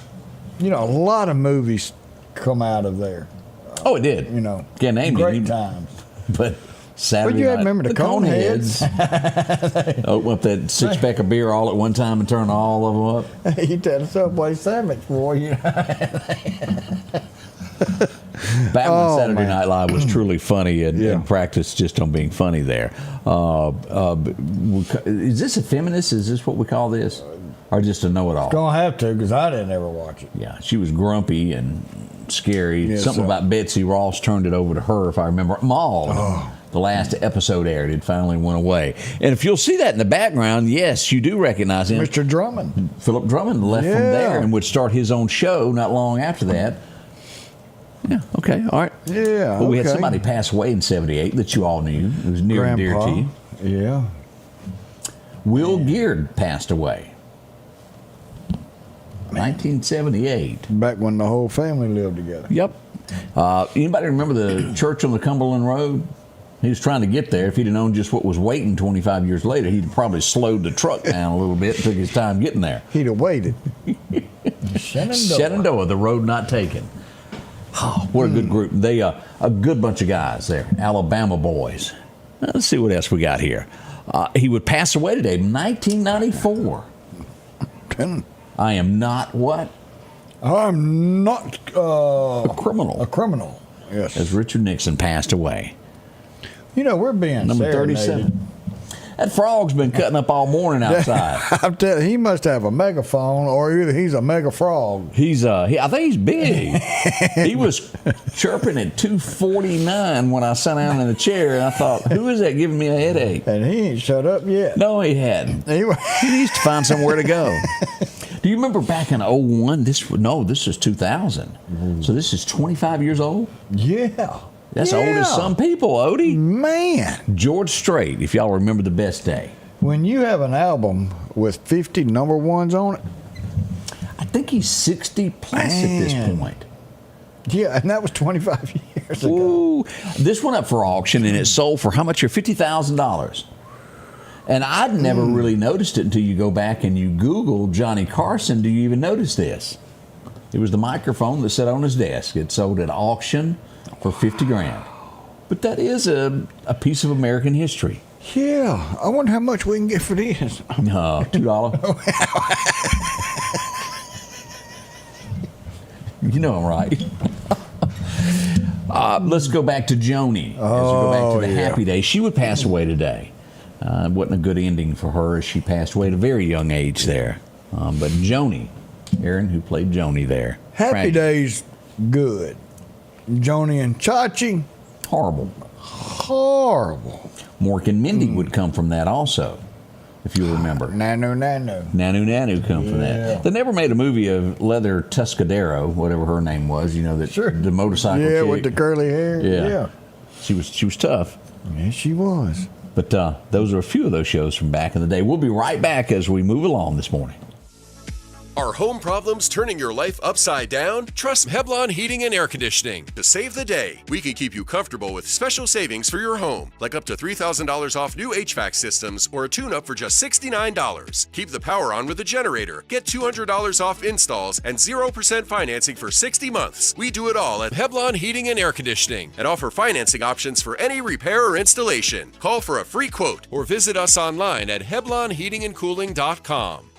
You know, a lot of movies come out of there. Oh, it did. You know, can't name great times. But Saturday you night, remember the Coneheads. Open up that six-pack of beer all at one time and turn all of them up. You tell the Subway sandwich for you. Back when Saturday Night Live was truly funny and practiced just on being funny there. Is this a feminist? Is this what we call this? Or just a know-it-all? Going to have to, because I didn't ever watch it. Yeah, she was grumpy and scary. Yeah, something about Betsy Ross turned it over to her, if I remember. Mauled. The last episode aired, it finally went away. And if you'll see that in the background, yes, you do recognize him. Mr. Drummond. Philip Drummond left from there and would start his own show not long after that. Yeah, okay, all right. Yeah, well, we had somebody pass away in 78 that you all knew. It was near and dear to you. Yeah. Will Geard passed away. 1978. Back when the whole family lived together. Yep. Anybody remember the church on the Cumberland Road? He was trying to get there. If he'd have known just what was waiting 25 years later, he'd probably slowed the truck down a little bit and took his time getting there. He'd have waited. Shenandoah, the road not taken. Oh, what a good group. They a good bunch of guys there, Alabama boys. Now, let's see what else we got here. He would pass away today, 1994. Lieutenant. I am not what? I'm not a criminal. A criminal, yes. As Richard Nixon passed away. You know, we're being Number 37. That frog's been cutting up all morning outside. I'm telling you, he must have a megaphone, or either he's a mega frog. I think he's big. He was chirping at 2:49 when I sat down in the chair, and I thought, who is that giving me a headache? And he ain't shut up yet. No, he hadn't. He needs to find somewhere to go. Do you remember back in 01? This is 2000. So this is 25 years old? Yeah. That's old as some people, Odie. Man. George Strait, if y'all remember The Best Day. When you have an album with 50 number ones on it. I think he's 60 plus at this point. Yeah, and that was 25 years ago. Ooh. This went up for auction, and it sold for how much? $50,000. And I'd never really noticed it until you go back and you Google Johnny Carson. Do you even notice this? It was the microphone that sat on his desk. It sold at auction for $50,000. But that is a piece of American history. Yeah. I wonder how much we can get for this. $2. You know I'm right. Let's go back to Joni. Let's go back to the Happy Day. She would pass away today. It wasn't a good ending for her as she passed away at a very young age there. But Joni, Aaron, who played Joni there. Happy Day's good. Joni and Chachi. Horrible. Mork and Mindy would come from that also, if you remember. Nanu come from that. They never made a movie of Leather Tuscadero, whatever her name was, the motorcycle chick. Yeah, with the curly hair. Yeah. She was tough. Yeah, she was. But those are a few of those shows from back in the day. We'll be right back as we move along this morning. Are home problems turning your life upside down? Trust Heblon Heating and Air Conditioning to save the day. We can keep you comfortable with special savings for your home, like up to $3,000 off new HVAC systems or a tune-up for just $69. Keep the power on with a generator. Get $200 off installs and 0% financing for 60 months. We do it all at Heblon Heating and Air Conditioning and offer financing options for any repair or installation. Call for a free quote or visit us online at HeblonHeatingandCooling.com.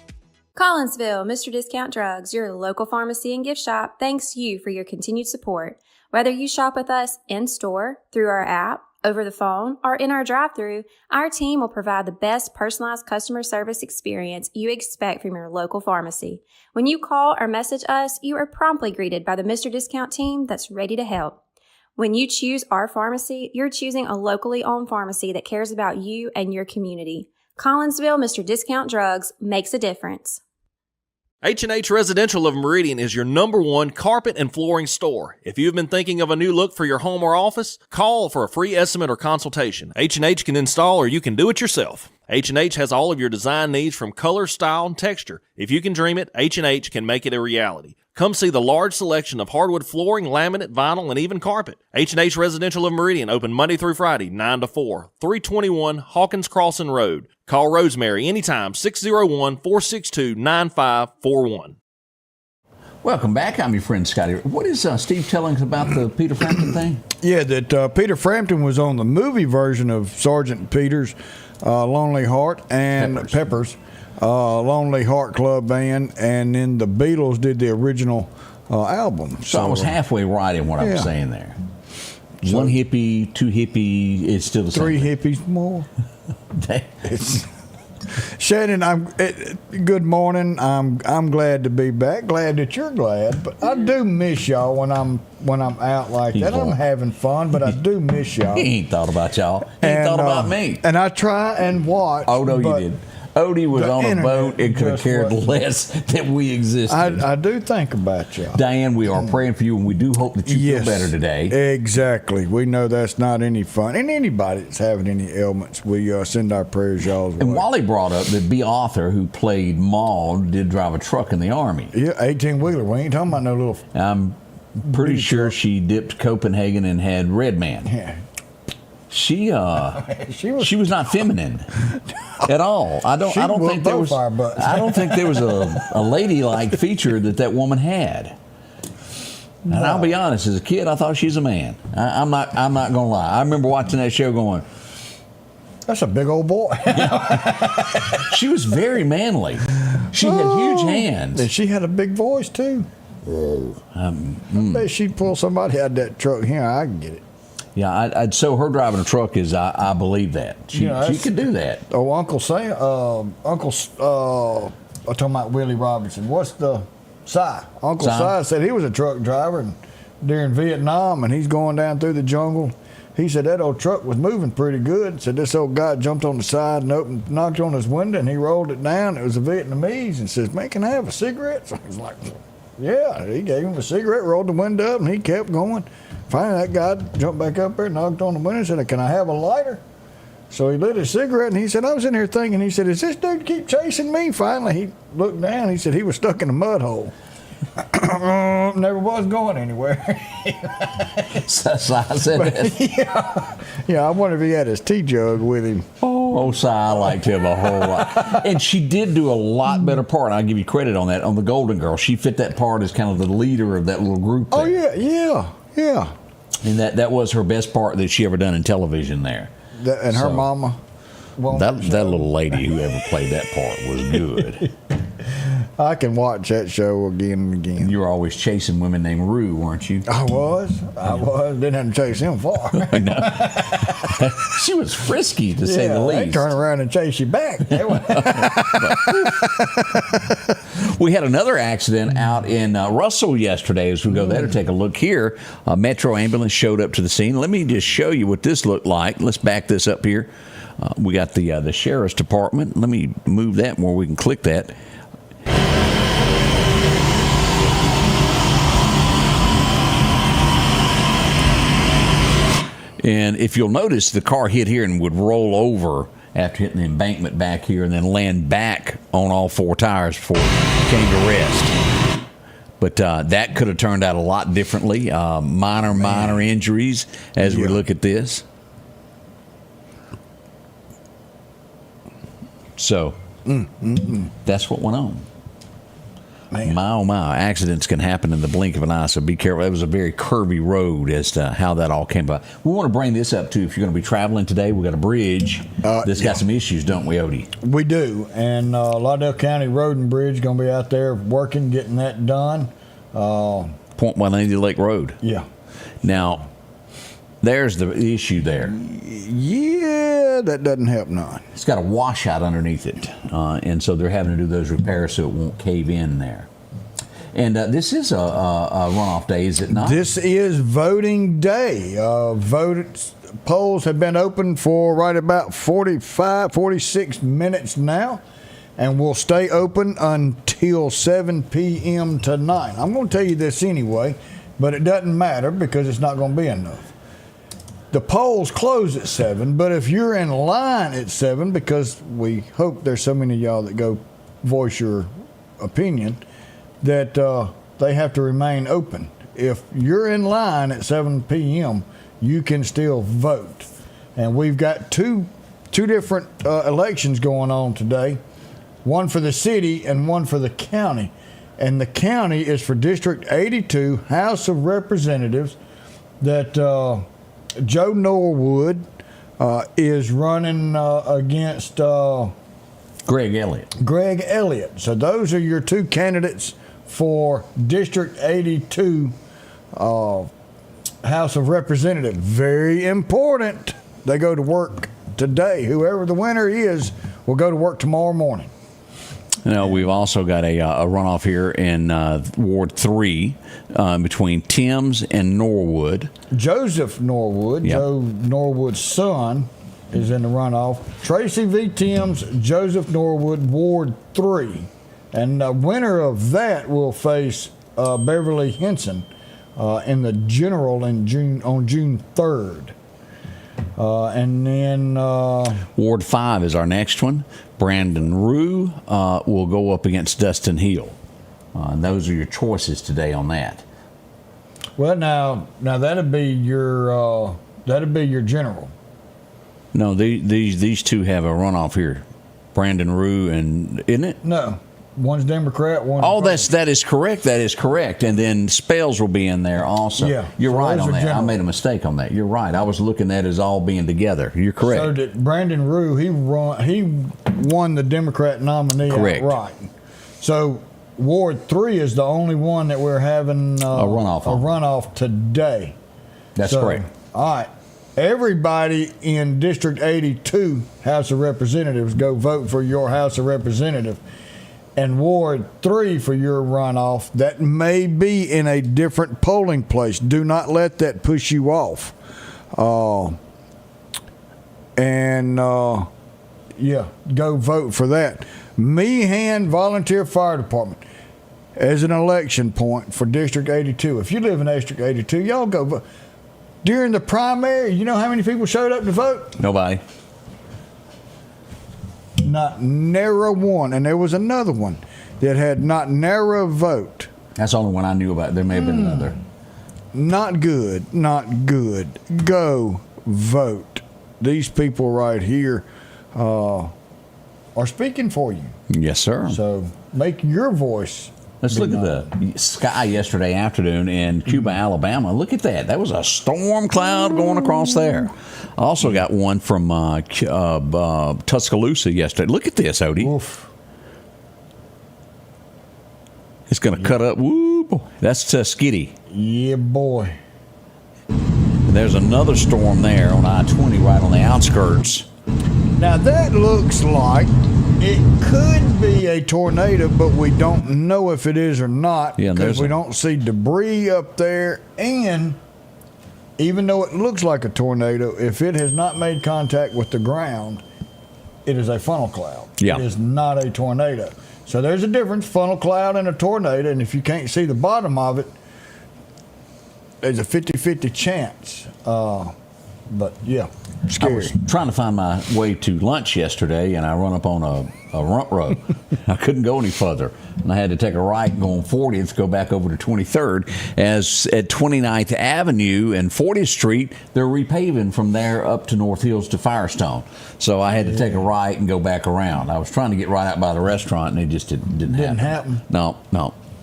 Collinsville, Mr. Discount Drugs, your local pharmacy and gift shop, thanks you for your continued support. Whether you shop with us in-store, through our app, over the phone, or in our drive-thru, our team will provide the best personalized customer service experience you expect from your local pharmacy. When you call or message us, you are promptly greeted by the Mr. Discount team that's ready to help. When you choose our pharmacy, you're choosing a locally owned pharmacy that cares about you and your community. Collinsville, Mr. Discount Drugs makes a difference. H&H Residential of Meridian is your #1 carpet and flooring store. If you've been thinking of a new look for your home or office, call for a free estimate or consultation. H&H can install or you can do it yourself. H&H has all of your design needs from color, style, and texture. If you can dream it, H&H can make it a reality. Come see the large selection of hardwood flooring, laminate, vinyl, and even carpet. H&H Residential of Meridian, open Monday through Friday, 9 to 4, 321 Hawkins Crossing Road. Call Rosemary anytime, 601-462-9541. Welcome back. I'm your friend Scotty. What is Steve telling us about the Peter Frampton thing? Yeah, that Peter Frampton was on the movie version of Sergeant Peter's Lonely Heart and Peppers. Lonely Heart Club Band, and then the Beatles did the original album. So I was halfway right in what I was saying there. One hippie, two hippie, it's still the same. Three hippies more. Shannon, good morning. I'm glad to be back. Glad that you're glad, but I do miss y'all when I'm out like that. I'm having fun, but I do miss y'all. He ain't thought about y'all. He ain't thought about me. And I try and watch. Oh no, you did. Odie was on a boat and could have cared less that we existed. I do think about y'all. Diane, we are praying for you, and we do hope that you feel better today. Exactly. We know that's not any fun. And anybody that's having any ailments, we send our prayers y'all's way. And Wally brought up that B. Arthur, who played Maud, did drive a truck in the Army. Yeah, 18-wheeler. We ain't talking about no little... I'm pretty sure she dipped Copenhagen and had Red Man. Yeah. She was not feminine at all. I don't think there was a ladylike feature that woman had. And I'll be honest, as a kid, I thought she's a man. I'm not gonna lie. I remember watching that show going, that's a big old boy. She was very manly. She had huge hands. And she had a big voice, too. I bet she'd pull somebody out of that truck here. I can get it. Yeah, so her driving a truck is, I believe that. She could do that. Oh, I'm talking about Willie Robinson. What's the Uncle Si said he was a truck driver and during Vietnam, and he's going down through the jungle. He said that old truck was moving pretty good. Said this old guy jumped on the side and knocked on his window, and he rolled it down. It was a Vietnamese, and says, "Man, can I have a cigarette?" So I was like, "Yeah." He gave him a cigarette, rolled the window up, and he kept going. Finally, that guy jumped back up there, knocked on the window, and said, "Can I have a lighter?" So he lit his cigarette, and he said, "I was in here thinking." He said, "Is this dude keep chasing me?" Finally, he looked down. He said he was stuck in a mud hole. Never was going anywhere. So I said that. Yeah, I wonder if he had his tea jug with him. Oh, Si, I liked him a whole lot. And she did do a lot better part. I'll give you credit on that. On the Golden Girl, she fit that part as kind of the leader of that little group there. Oh, yeah. And that was her best part that she ever done in television there. And her mama. That little lady who ever played that part was good. I can watch that show again and again. You were always chasing women named Rue, weren't you? I was. Didn't have to chase him far. No. She was frisky, to say the least. They turn around and chase you back. We had another accident out in Russell yesterday. As we go there to take a look here, a Metro ambulance showed up to the scene. Let me just show you what this looked like. Let's back this up here. We got the Sheriff's Department. Let me move that where we can click that. And if you'll notice, the car hit here and would roll over after hitting the embankment back here and then land back on all four tires before it came to rest. But that could have turned out a lot differently. Minor injuries as we look at this. So that's what went on. Man. My, accidents can happen in the blink of an eye, so be careful. It was a very curvy road as to how that all came about. We want to bring this up, too. If you're going to be traveling today, we've got a bridge that's got some issues, don't we, Odie? We do, and Lauderdale County Road and Bridge going to be out there working, getting that done. Point 180 Lake Road. Yeah. Now, there's the issue there. Yeah, that doesn't help none. It's got a washout underneath it, and so they're having to do those repairs so it won't cave in there. And this is a runoff day, is it not? This is voting day. Polls have been open for right about 46 minutes now, and will stay open until 7 p.m. tonight. I'm going to tell you this anyway, but it doesn't matter because it's not going to be enough. The polls close at 7, but if you're in line at 7, because we hope there's so many of y'all that go voice your opinion, that they have to remain open. If you're in line at 7 p.m., you can still vote. And we've got two different elections going on today, one for the city and one for the county. And the county is for District 82, House of Representatives, that Joe Norwood is running against Greg Elliott. Greg Elliott. So those are your two candidates for District 82 House of Representatives. Very important. They go to work today. Whoever the winner is will go to work tomorrow morning. You know, we've also got a runoff here in Ward 3 between Timms and Norwood. Joseph Norwood, Joe Norwood's son, is in the runoff. Tracy V. Timms, Joseph Norwood, Ward 3. And the winner of that will face Beverly Henson in the general on June 3rd. And then Ward 5 is our next one. Brandon Rue will go up against Dustin Hill. Those are your choices today on that. Well, now that'd be your general. No, these two have a runoff here. Brandon Rue and isn't it? No. One's Democrat, one's Republican. That is correct. That is correct. And then Spells will be in there also. Yeah. You're so right on that. general. I made a mistake on that. You're right. I was looking at it as all being together. You're correct. So that Brandon Rue, he won the Democrat nominee correct. outright. So Ward 3 is the only one that we're having a runoff today. That's correct. All right. Everybody in District 82 House of Representatives, go vote for your House of Representative. And Ward 3 for your runoff, that may be in a different polling place. Do not let that push you off. Go vote for that. Meehan Volunteer Fire Department as an election point for District 82. If you live in District 82, y'all go vote. During the primary, you know how many people showed up to vote? Nobody. Not narrow one. And there was another one that had not narrow vote. That's the only one I knew about. There may have been another. Not good. Not good. Go vote. These people right here are speaking for you. Yes, sir. So make your voice. Let's look at the sky yesterday afternoon in Cuba, Alabama. Look at that. That was a storm cloud going across there. I also got one from Tuscaloosa yesterday. Look at this, Odie. Oof. It's going to cut up. Woo! That's Skitty. Yeah, boy. There's another storm there on I-20 right on the outskirts. Now that looks like it could be a tornado, but we don't know if it is or not because we don't see debris up there. And even though it looks like a tornado, if it has not made contact with the ground, it is a funnel cloud. Yeah. It is not a tornado. So there's a difference, funnel cloud and a tornado. And if you can't see the bottom of it, there's a 50-50 chance. But yeah, scary. I was trying to find my way to lunch yesterday, and I run up on a rump road. I couldn't go any further, and I had to take a right and go on 40th, go back over to 23rd. As at 29th Avenue and 40th Street, they're repaving from there up to North Hills to Firestone. So I had to take a right and go back around. I was trying to get right out by the restaurant, and it just didn't happen. No.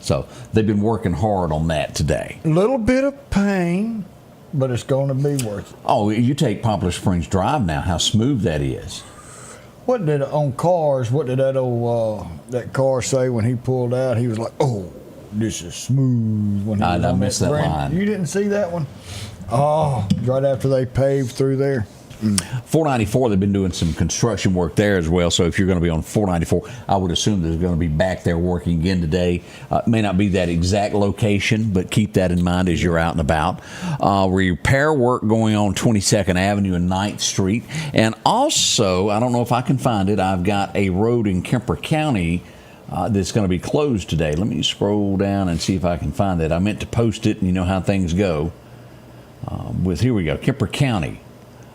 So they've been working hard on that today. A little bit of pain, but it's going to be worth it. Oh, you take Poplar Springs Drive now, how smooth that is. What did that old that car say when he pulled out? He was like, "Oh, this is smooth." When he I missed that line. You didn't see that one? Oh, right after they paved through there. 494, they've been doing some construction work there as well. So if you're going to be on 494, I would assume they're going to be back there working again today. May not be that exact location, but keep that in mind as you're out and about. Repair work going on 22nd Avenue and 9th Street. And also, I don't know if I can find it, I've got a road in Kemper County that's going to be closed today. Let me scroll down and see if I can find it. I meant to post it, and you know how things go. Here we go, Kemper County.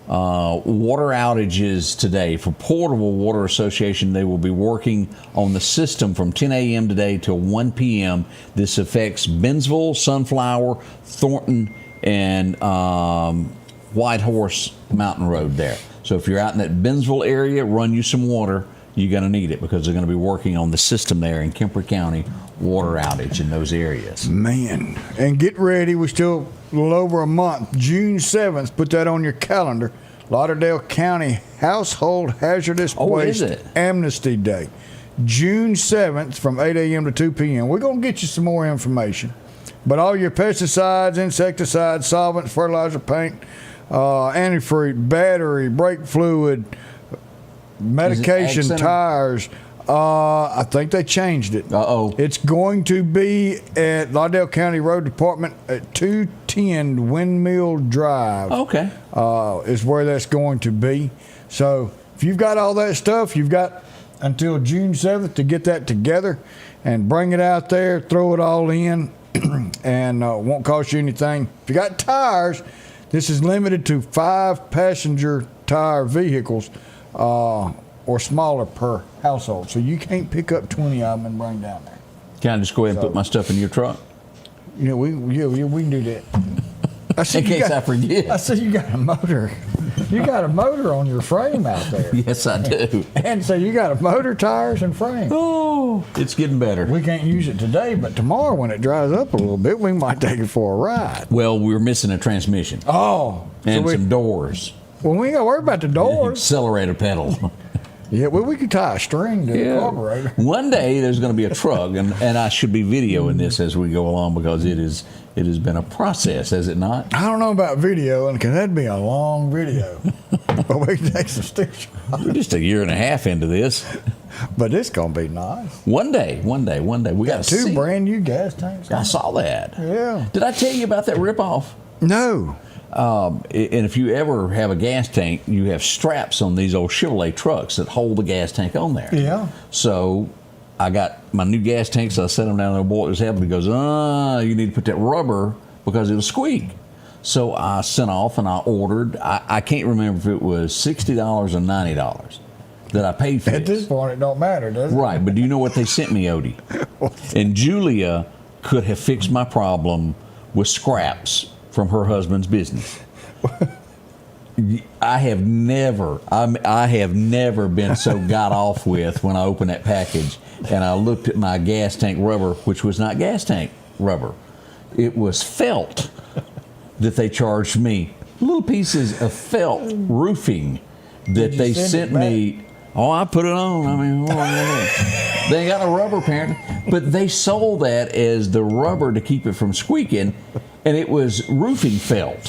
Water outages today. For Portable Water Association, they will be working on the system from 10 a.m. today till 1 p.m. This affects Bennsville, Sunflower, Thornton, and Whitehorse Mountain Road there. So if you're out in that Bennsville area, run you some water. You're going to need it because they're going to be working on the system there in Kemper County, water outage in those areas. Man, and get ready. We're still a little over a month. June 7th, put that on your calendar. Lauderdale County Household Hazardous Waste Amnesty Day. June 7th from 8 a.m. to 2 p.m. We're going to get you some more information. But all your pesticides, insecticides, solvents, fertilizer, paint, antifreeze, battery, brake fluid, medication, tires. I think they changed it. It's going to be at Lauderdale County Road Department at 210 Windmill Drive. Okay. Is where that's going to be. So if you've got all that stuff, you've got until June 7th to get that together and bring it out there, throw it all in, and won't cost you anything. If you got tires, this is limited to 5 passenger tire vehicles or smaller per household. So you can't pick up 20 of them and bring down there. Can I just go ahead and put my stuff in your truck? You know, we can do that. In case I forget. I see you got a motor. You got a motor on your frame out there. Yes, I do. And so you got a motor, tires, and frame. Oh, it's getting better. We can't use it today, but tomorrow when it dries up a little bit, we might take it for a ride. Well, we're missing a transmission. Oh. And some doors. Well, we ain't got to worry about the doors. Accelerator pedal. Yeah, well, we could tie a string to the carburetor. One day there's going to be a truck, and I should be videoing this as we go along because it has been a process, has it not? I don't know about video, because that'd be a long video. But we can take some stick shots. We're just a year and a half into this. But it's going to be nice. One day. We got two brand new gas tanks. I saw that. Yeah. Did I tell you about that ripoff? No. And if you ever have a gas tank, you have straps on these old Chevrolet trucks that hold the gas tank on there. Yeah. So I got my new gas tank, so I set them down in the boiler's head, and he goes, you need to put that rubber because it'll squeak. So I sent off and I ordered, I can't remember if it was $60 or $90 that I paid for. At this point, it don't matter, does it? Right, but do you know what they sent me, Odie? And Julia could have fixed my problem with scraps from her husband's business. I have never been so got off with when I opened that package and I looked at my gas tank rubber, which was not gas tank rubber. It was felt that they charged me. Little pieces of felt roofing that they sent me. Oh, I put it on. I mean, they got a rubber apparently, but they sold that as the rubber to keep it from squeaking. And it was roofing felt.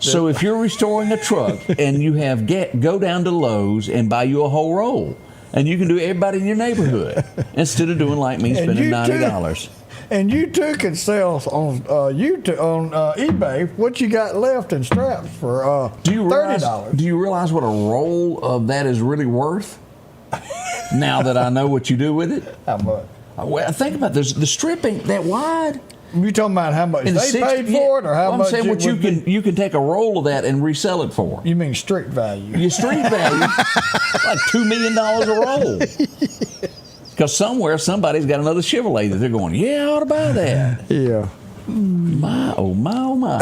So if you're restoring a truck and you have go down to Lowe's and buy you a whole roll, and you can do everybody in your neighborhood instead of doing like me, spending $90. And you too can sell on eBay what you got left in straps for $30. Do you realize what a roll of that is really worth? Now that I know what you do with it, how much? Well, think about this: the stripping that wide. You talking about how much they paid for it, or how much? I'm saying what you can take a roll of that and resell it for. You mean street value? Your street value, like $2 million a roll. Because somewhere somebody's got another Chevrolet that they're going, yeah, I ought to buy that. Yeah. My, oh my.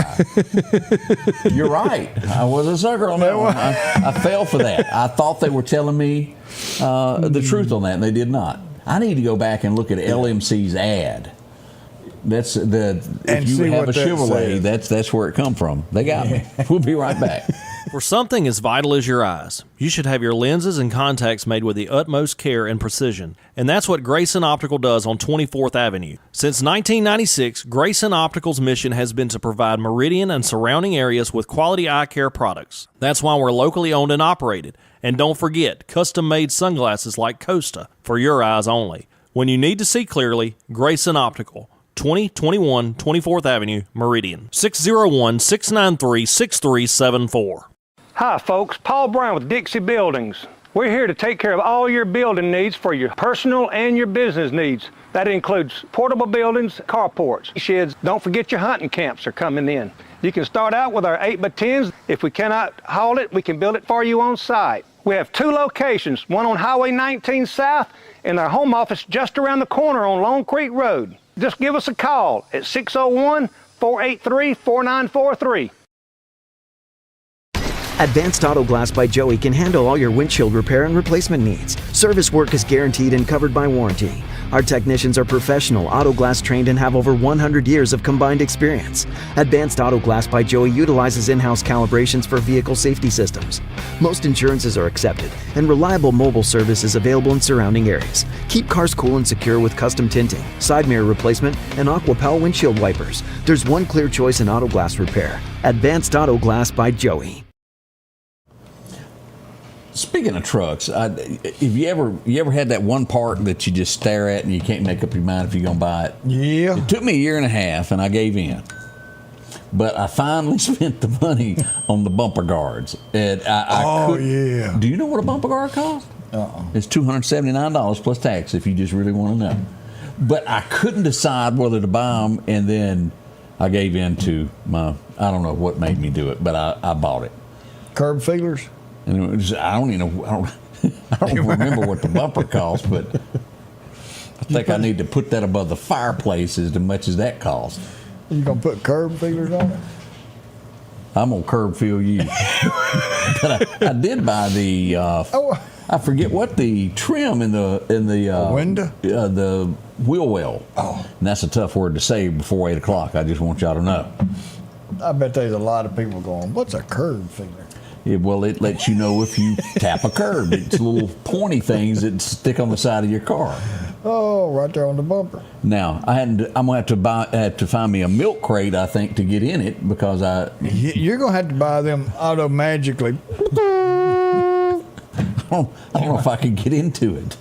You're right. I was a sucker on that one. I fell for that. I thought they were telling me the truth on that, and they did not. I need to go back and look at LMC's ad. That's if you have a Chevrolet, that's where it come from. They got me. We'll be right back. For something as vital as your eyes, you should have your lenses and contacts made with the utmost care and precision. And that's what Grayson Optical does on 24th Avenue. Since 1996, Grayson Optical's mission has been to provide Meridian and surrounding areas with quality eye care products. That's why we're locally owned and operated. And don't forget, custom-made sunglasses like Costa for your eyes only. When you need to see clearly, Grayson Optical. 2021 24th Avenue, Meridian. 601-693-6374. Hi folks, Paul Brown with Dixie Buildings. We're here to take care of all your building needs for your personal and your business needs. That includes portable buildings, carports, sheds. Don't forget your hunting camps are coming in. You can start out with our 8x10s. If we cannot haul it, we can build it for you on site. We have two locations, one on Highway 19 South and our home office just around the corner on Long Creek Road. Just give us a call at 601-483-4943. Advanced Auto Glass by Joey can handle all your windshield repair and replacement needs. Service work is guaranteed and covered by warranty. Our technicians are professional, auto glass trained, and have over 100 years of combined experience. Advanced Auto Glass by Joey utilizes in-house calibrations for vehicle safety systems. Most insurances are accepted, and reliable mobile service is available in surrounding areas. Keep cars cool and secure with custom tinting, side mirror replacement, and AquaPal windshield wipers. There's one clear choice in auto glass repair. Advanced Auto Glass by Joey. Speaking of trucks, if you ever had that one part that you just stare at and you can't make up your mind if you're going to buy it? Yeah. It took me a year and a half, and I gave in. But I finally spent the money on the bumper guards. And yeah. Do you know what a bumper guard costs? It's $279 plus tax if you just really want to know. But I couldn't decide whether to buy them, and then I gave in to I don't know what made me do it, but I bought it. Curb feelers? And it was, I don't remember what the bumper cost, but I think I need to put that above the fireplace as much as that cost. You gonna put curb feelers on it? I'm gonna curb feel you. But I did buy the I forget what the trim in the window, the wheel well. Oh, and that's a tough word to say before 8 o'clock. I just want y'all to know. I bet there's a lot of people going, "What's a curb feeler?" It lets you know if you tap a curb. It's little pointy things that stick on the side of your car. Oh, right there on the bumper. Now I'm gonna have to find me a milk crate, I think, to get in it because you're gonna have to buy them auto magically. I don't know if I can get into it.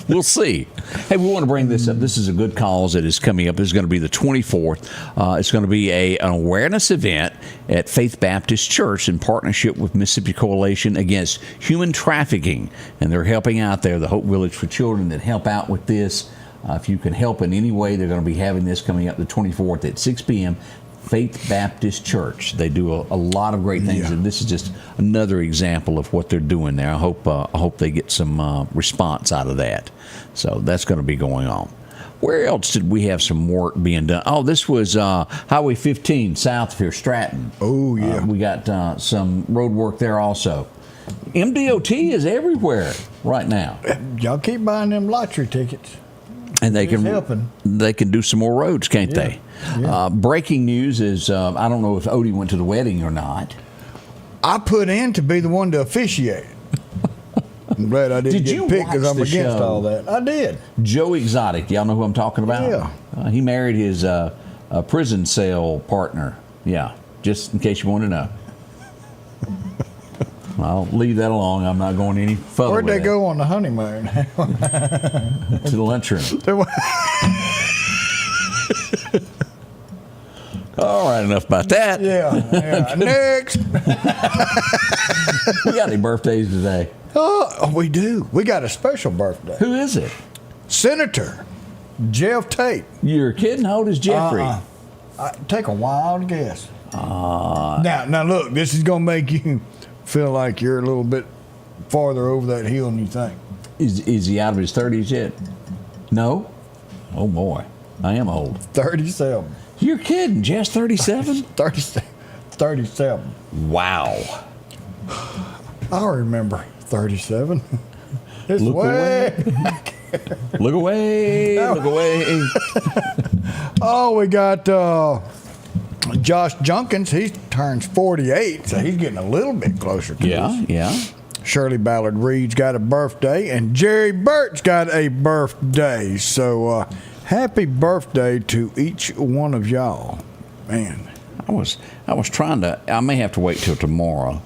We'll see. Hey, we want to bring this up. This is a good cause that is coming up. It's going to be the 24th. It's going to be an awareness event at Faith Baptist Church in partnership with Mississippi Coalition Against Human Trafficking. And they're helping out there, the Hope Village for Children that help out with this. If you can help in any way, they're going to be having this coming up the 24th at 6 p.m. Faith Baptist Church. They do a lot of great things, and this is just another example of what they're doing there. I hope they get some response out of that. So that's going to be going on. Where else did we have some work being done? Oh, this was Highway 15 south of here, Stratton. Oh, yeah. We got some road work there also. MDOT is everywhere right now. Y'all keep buying them lottery tickets. And they can do some more roads, can't they? Yeah. Breaking news is, I don't know if Odie went to the wedding or not. I put in to be the one to officiate. I'm glad I didn't get picked because I'm against all that. I did. Joe Exotic, y'all know who I'm talking about? Yeah. He married his prison cell partner. Yeah, just in case you want to know. I'll leave that alone. I'm not going any further. Where'd they go on the honeymoon? To the lunchroom. All right, enough about that. Yeah. Next. We got any birthdays today? Oh, we do. We got a special birthday. Who is it? Senator Jeff Tate. You're kidding? How old is Jeffrey? Take a wild guess. Now, look, this is going to make you feel like you're a little bit farther over that hill than you think. Is he out of his 30s yet? No? Oh, boy. I am old. 37. You're kidding. Jeff's 37? 37. Wow. I remember 37. It's Look way away. Look away. Look away. Oh, we got Josh Junkins. He turns 48, so he's getting a little bit closer to this. Yeah. Shirley Ballard Reed's got a birthday, and Jerry Burt's got a birthday. So happy birthday to each one of y'all. Man. I was trying to, I may have to wait till tomorrow.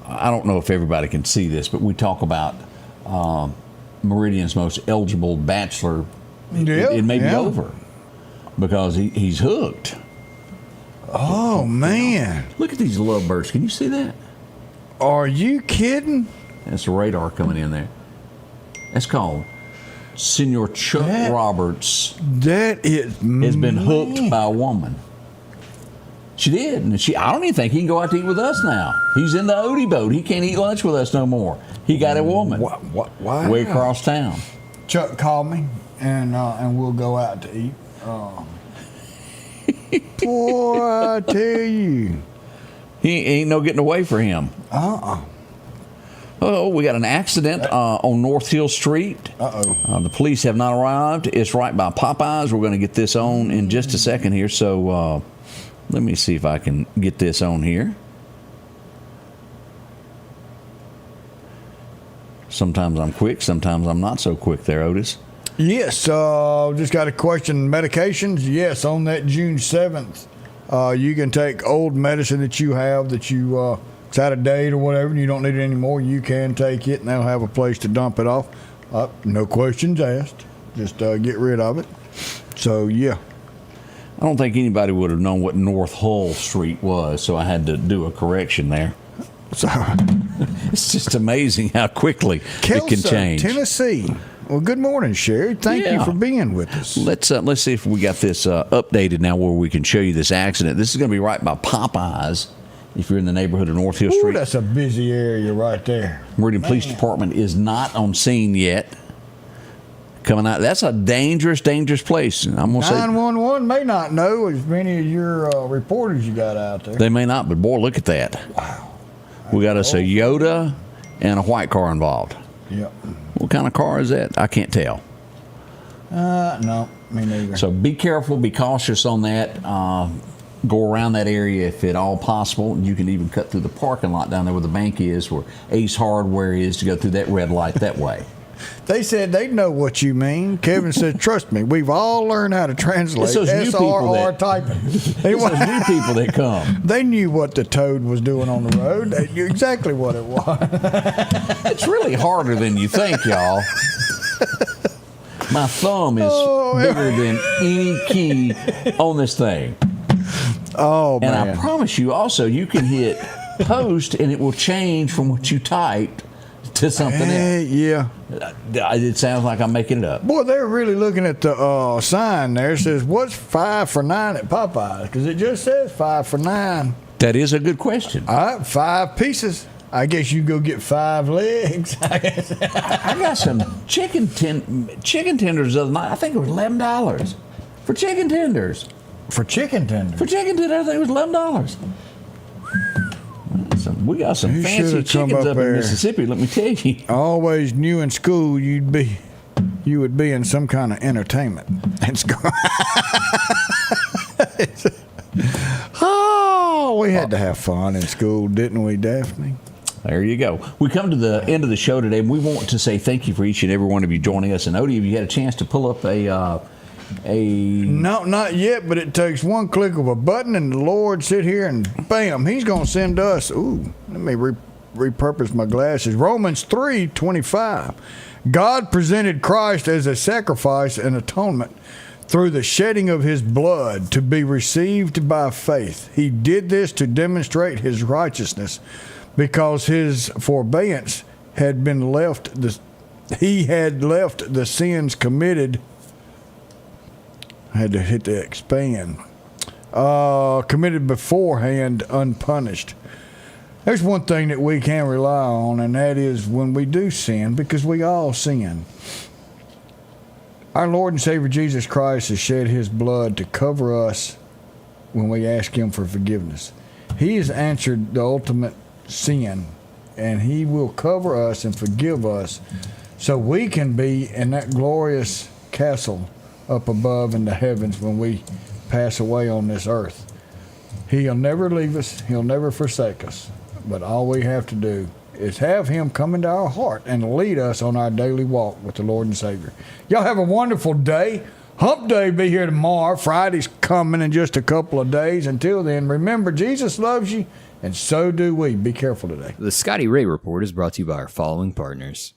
I don't know if everybody can see this, but we talk about Meridian's most eligible bachelor. It may be over because he's hooked. Oh, man. Look at these lovebirds. Can you see that? Are you kidding? That's the radar coming in there. That's called Senor Chuck Roberts. That is has been hooked by a woman. She did. And I don't even think he can go out to eat with us now. He's in the Odie boat. He can't eat lunch with us no more. He got a woman. Why? Way across town. Chuck called me, and we'll go out to eat. Boy, I tell you. He ain't no getting away for him. Oh, we got an accident on North Hill Street. The police have not arrived. It's right by Popeyes. We're going to get this on in just a second here. So let me see if I can get this on here. Sometimes I'm quick. Sometimes I'm not so quick there, Otis. Yes. Just got a question. Medications. Yes, on that June 7th, you can take old medicine that you have that you it's out of date or whatever, and you don't need it anymore. You can take it, and they'll have a place to dump it off. No questions asked. Just get rid of it. So, yeah. I don't think anybody would have known what North Hull Street was, so I had to do a correction there. So it's just amazing how quickly it can change. Tennessee. Well, good morning, Sherry. Thank you for being with us. Let's see if we got this updated now where we can show you this accident. This is going to be right by Popeyes if you're in the neighborhood of North Hill Street. That's a busy area right there. Meridian Police Department is not on scene yet. Coming out, that's a dangerous place. And I'm gonna 911 may not know as many of your reporters you got out there. They may not, but boy, look at that. Wow. We got us a Yoda and a white car involved. Yep. What kind of car is that? I can't tell. No, me neither. So be careful, be cautious on that. go around that area if at all possible. You can even cut through the parking lot down there where the bank is, where Ace Hardware is, to go through that red light that way. They said they know what you mean. Kevin said, trust me, we've all learned how to translate SRR typing. It's those new people that come. They knew what the toad was doing on the road. They knew exactly what it was. It's really harder than you think, y'all. My thumb is bigger than any key on this thing. Oh, man. And I promise you also, you can hit post and it will change from what you typed to something else. Yeah. It sounds like I'm making it up. Boy, they're really looking at the sign there. It says, what's 5 for 9 at Popeyes? Because it just says 5 for 9. That is a good question. All right, 5 pieces. I guess you go get 5 legs. I got some chicken tenders the other night. I think it was $11 for chicken tenders. For chicken tenders? For chicken tenders, I think it was $11. We got some fancy chickens up in Mississippi, let me tell you. Always knew in school you would be in some kind of entertainment in school. Oh, we had to have fun in school, didn't we, Daphne? There you go. We come to the end of the show today, and we want to say thank you for each and every one of you joining us. And Odie, have you had a chance to pull up No, not yet, but it takes one click of a button, and the Lord sit here and bam, he's going to send us. Ooh, let me repurpose my glasses. Romans 3:25. God presented Christ as a sacrifice and atonement through the shedding of his blood to be received by faith. He did this to demonstrate his righteousness because his forbearance had been left. He had left the sins committed. I had to hit the expand. Committed beforehand unpunished. There's one thing that we can rely on, and that is when we do sin, because we all sin. Our Lord and Savior Jesus Christ has shed his blood to cover us when we ask him for forgiveness. He has answered the ultimate sin, and he will cover us and forgive us so we can be in that glorious castle up above in the heavens when we pass away on this earth. He'll never leave us. He'll never forsake us. But all we have to do is have him come into our heart and lead us on our daily walk with the Lord and Savior. Y'all have a wonderful day. Hump Day be here tomorrow. Friday's coming in just a couple of days. Until then, remember, Jesus loves you, and so do we. Be careful today. The Scotty Ray Report is brought to you by our following partners.